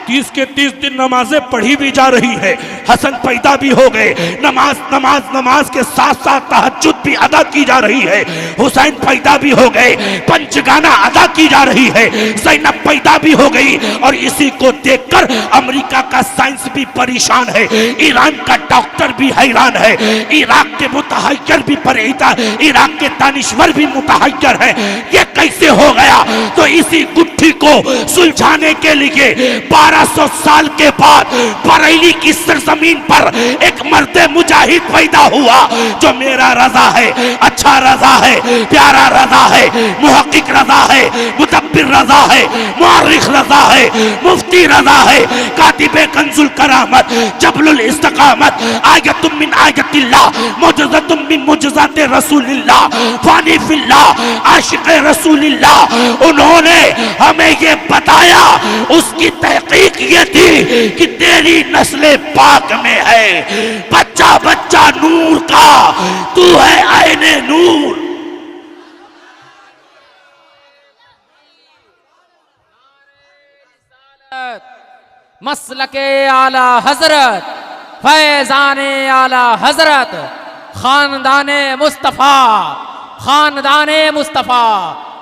30 के 30 दिन नमाजें पढ़ी भी जा रही है, हसन पैदा भी हो गए, नमाज के साथ साथ तहज्जुद भी अदा की जा रही है, हुसैन पैदा भी हो गए, पंचगाना अदा की जा रही है, ज़ैनब पैदा भी हो गई। और इसी को देखकर अमेरिका का साइंस भी परेशान है, ईरान का डॉक्टर भी हैरान है, इराक के मुतहय्यर भी परेशान, इराक के दानिश्वर भी मुतहय्यर है। ये कैसे हो गया? तो इसी गुत्थी को सुलझाने के लिए 1200 साल के बाद बरेली की सरजमीन पर एक मर्द मुजाहिद पैदा हुआ, जो मेरा रजा है, अच्छा रजा है, प्यारा रजा है, मुहक्किक रजा है, मुदब्बिर रजा है, मुअर्रिख रजा है, मुफ्ती रजा है, कातिबे कंजुल करामत, जबलुल इस्तिकामत, आयतुम मिन आयतिल्लाह, मुअज्जज़तुम मिन मुअज्जज़ाति रसूलिल्लाह, फानी फिल्लाह, आशिक़ रसूलिल्लाह। उन्होंने हमें ये बताया, उसकी तहकीक ये थी कि तेरी नस्ल पाक में है, बच्चा बच्चा नूर का, तू है आईने नूर। मसलके आला हजरत, फैजाने आला हजरत, खानदाने मुस्तफा, खानदाने मुस्तफा,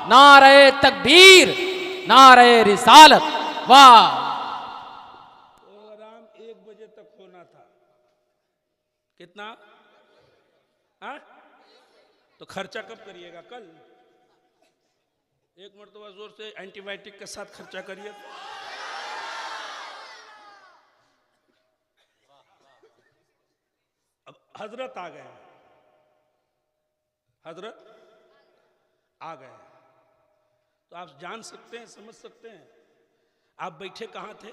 नारे तकबीर, नारे रिसालत। वाह! प्रोग्राम 1 बजे तक होना था। कितना? हाँ? तो खर्चा कब करिएगा? कल। एक मरतबा जोर से एंटीबायोटिक के साथ खर्चा करिए। अब हजरत आ गए, हजरत आ गए, तो आप जान सकते हैं, समझ सकते हैं आप बैठे कहां थे?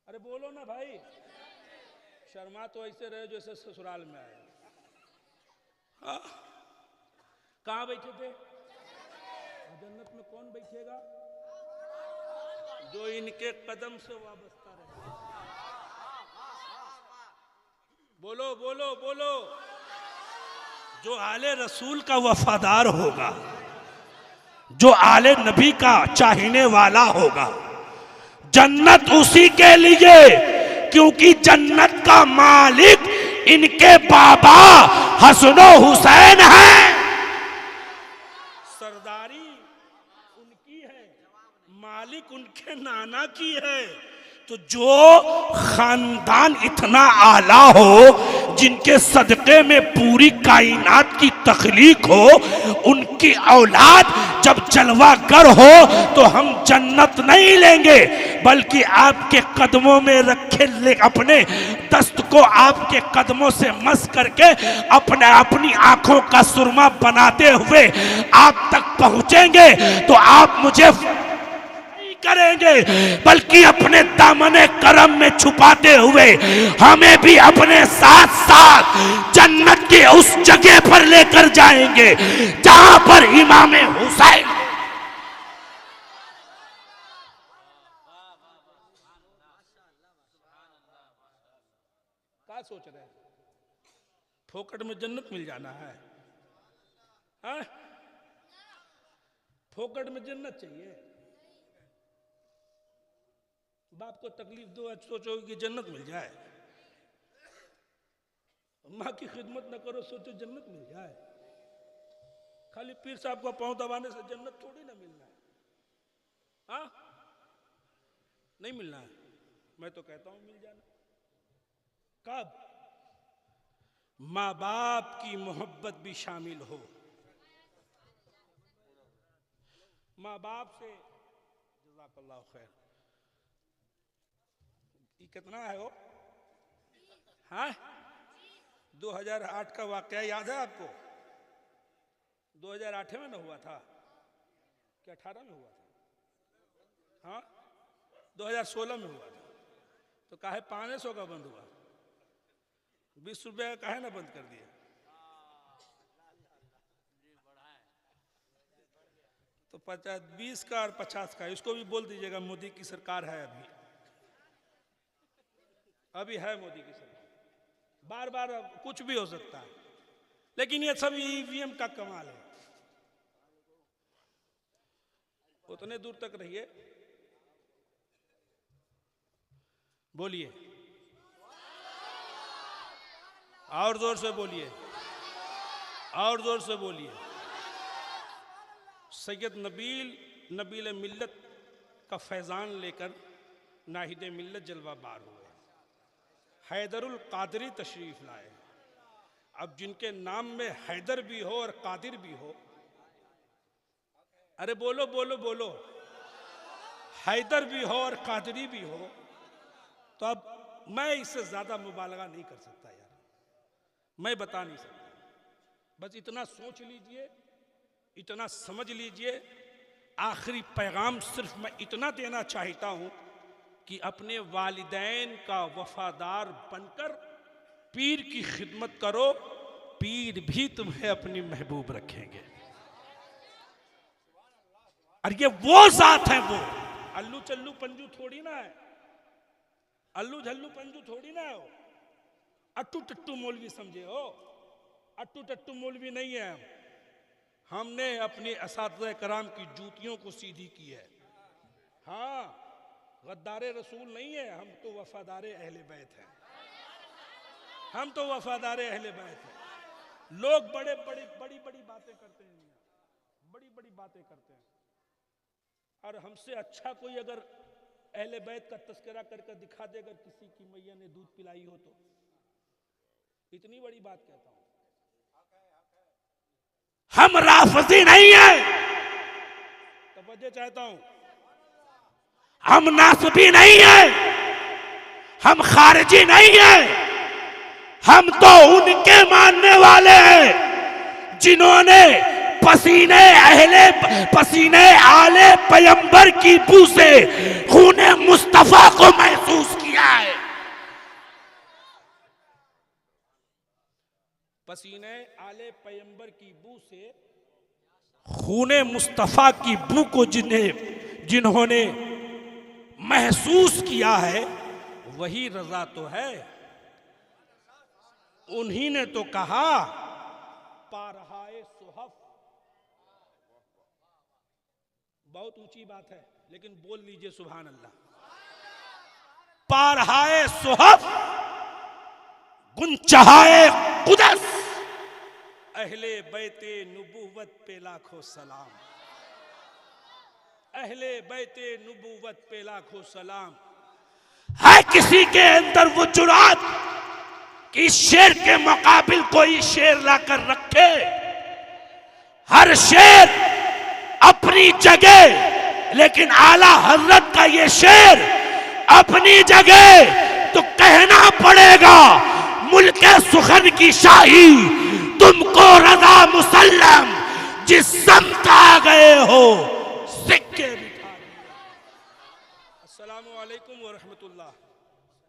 अरे बोलो ना भाई, शर्मा तो ऐसे रहे जैसे ससुराल में आए। हाँ? कहां बैठे थे? जन्नत में कौन बैठेगा? जो इनके कदम से वाबस्ता रहे। बोलो बोलो बोलो। जो आले रसूल का वफादार होगा, जो आले नबी का चाहने वाला होगा, जन्नत उसी के लिए, क्योंकि जन्नत का मालिक इनके बाबा हसनो हुसैन है। सरदारी उनकी है, मालिक उनके नाना की है। तो जो खानदान इतना आला हो, जिनके सदक़े में पूरी कायनात की तख्लीक हो, उनकी औलाद जब जलवागर हो तो हम जन्नत नहीं लेंगे, बल्कि आपके कदमों में रखे अपने दस्त को आपके कदमों से मस करके अपनी आंखों का सुरमा बनाते हुए आप तक पहुंचेंगे। तो आप मुझे करेंगे, बल्कि अपने दामने करम में छुपाते हुए हमें भी अपने साथ साथ जन्नत के उस जगह पर लेकर जाएंगे जहां पर इमाम हुसैन। क्या सोच रहे हैं? फोकट में जन्नत मिल जाना है? हाँ? फोकट में जन्नत चाहिए? बाप को तकलीफ दो, सोचो कि जन्नत मिल जाए। माँ की खिदमत न करो, सोचो जन्नत मिल जाए। खाली पीर साहब को पांव दबाने से जन्नत थोड़ी ना मिलना है। हाँ, नहीं मिलना है। मैं तो कहता हूं मिल जाना। कब? माँ बाप की मोहब्बत भी शामिल हो। माँ बाप से जज़ाकल्लाह खैर। ये कितना है वो? हाँ, 2008 का वाकया याद है आपको? 2008 में ना हुआ था क्या? 18 में हुआ था? हाँ, 2016 में हुआ था। तो काहे 500 का बंद हुआ? 20 रुपए का काहे ना बंद कर दिया? तो 50, 20 का और 50 का, इसको भी बोल दीजिएगा मोदी की सरकार है। अभी है मोदी की सरकार। बार बार कुछ भी हो सकता है, लेकिन ये सब ईवीएम का कमाल है। उतने दूर तक रहिए, बोलिए और जोर से बोलिए, और जोर से बोलिए। सैयद नबील मिल्लत का फैजान लेकर नाहिद मिल्लत जलवा बार हुए। हैदरुल कादरी तशरीफ लाए। अब जिनके नाम में हैदर भी हो और कादिर भी हो, अरे बोलो बोलो बोलो, हैदर भी हो और कादरी भी हो, तो अब मैं इससे ज्यादा मुबालगा नहीं कर सकता यार, मैं बता नहीं सकता। बस इतना सोच लीजिए, इतना समझ लीजिए। आखिरी पैगाम सिर्फ मैं इतना देना चाहता हूं कि अपने वालिदैन का वफादार बनकर पीर की खिदमत करो, पीर भी तुम्हें अपनी महबूब रखेंगे। और ये वो जात है, वो अल्लू चल्लू पंजू थोड़ी ना है, अल्लू झल्लू पंजू थोड़ी ना है। अट्टू टट्टू मौलवी समझे हो? अट्टू टट्टू मौलवी नहीं है हम। हमने अपने असातिज़े कराम की जूतियों को सीधी की है। हाँ, गद्दारे रसूल नहीं है हम, तो वफादारे अहले बैत हैं। हम तो वफादारे अहले बैत हैं। लोग बड़ी बड़ी बातें करते हैं, बड़ी बड़ी बातें करते हैं, और हमसे अच्छा कोई अगर अहले बैत का तस्करा करके दिखा दे, अगर किसी की मैया ने दूध पिलाई हो तो। इतनी बड़ी बात कहता हूं, हम राफजी नहीं है, तवज्जो चाहता हूं। हम नासबी नहीं है, हम खारिजी नहीं है। हम तो उनके मानने वाले हैं जिन्होंने पसीने आले पैगंबर की बू से खूने मुस्तफा को महसूस किया है। पसीने आले पैगंबर की बू से खूने मुस्तफा की बू को जिन्होंने महसूस किया है, वही रजा तो है। उन्हीं ने तो कहा बहुत ऊंची बात है, लेकिन बोल लीजिए सुभान अल्लाह। पारहाए सुहफ गुंचहाए कुदस, अहले बैते नुबुव्वत पे लाखों सलाम, अहले बैते नुबुव्वत पे लाखों सलाम। है किसी के अंदर वो जुरात कि शेर के मुकाबिल कोई शेर लाकर रखे? हर शेर अपनी जगह, लेकिन आला हजरत का ये शेर अपनी जगह। तो कहना पड़ेगा मुल्के सुखन की शाही तुमको रजा मुसल्लम, जिस समत आ गए हो सिक्के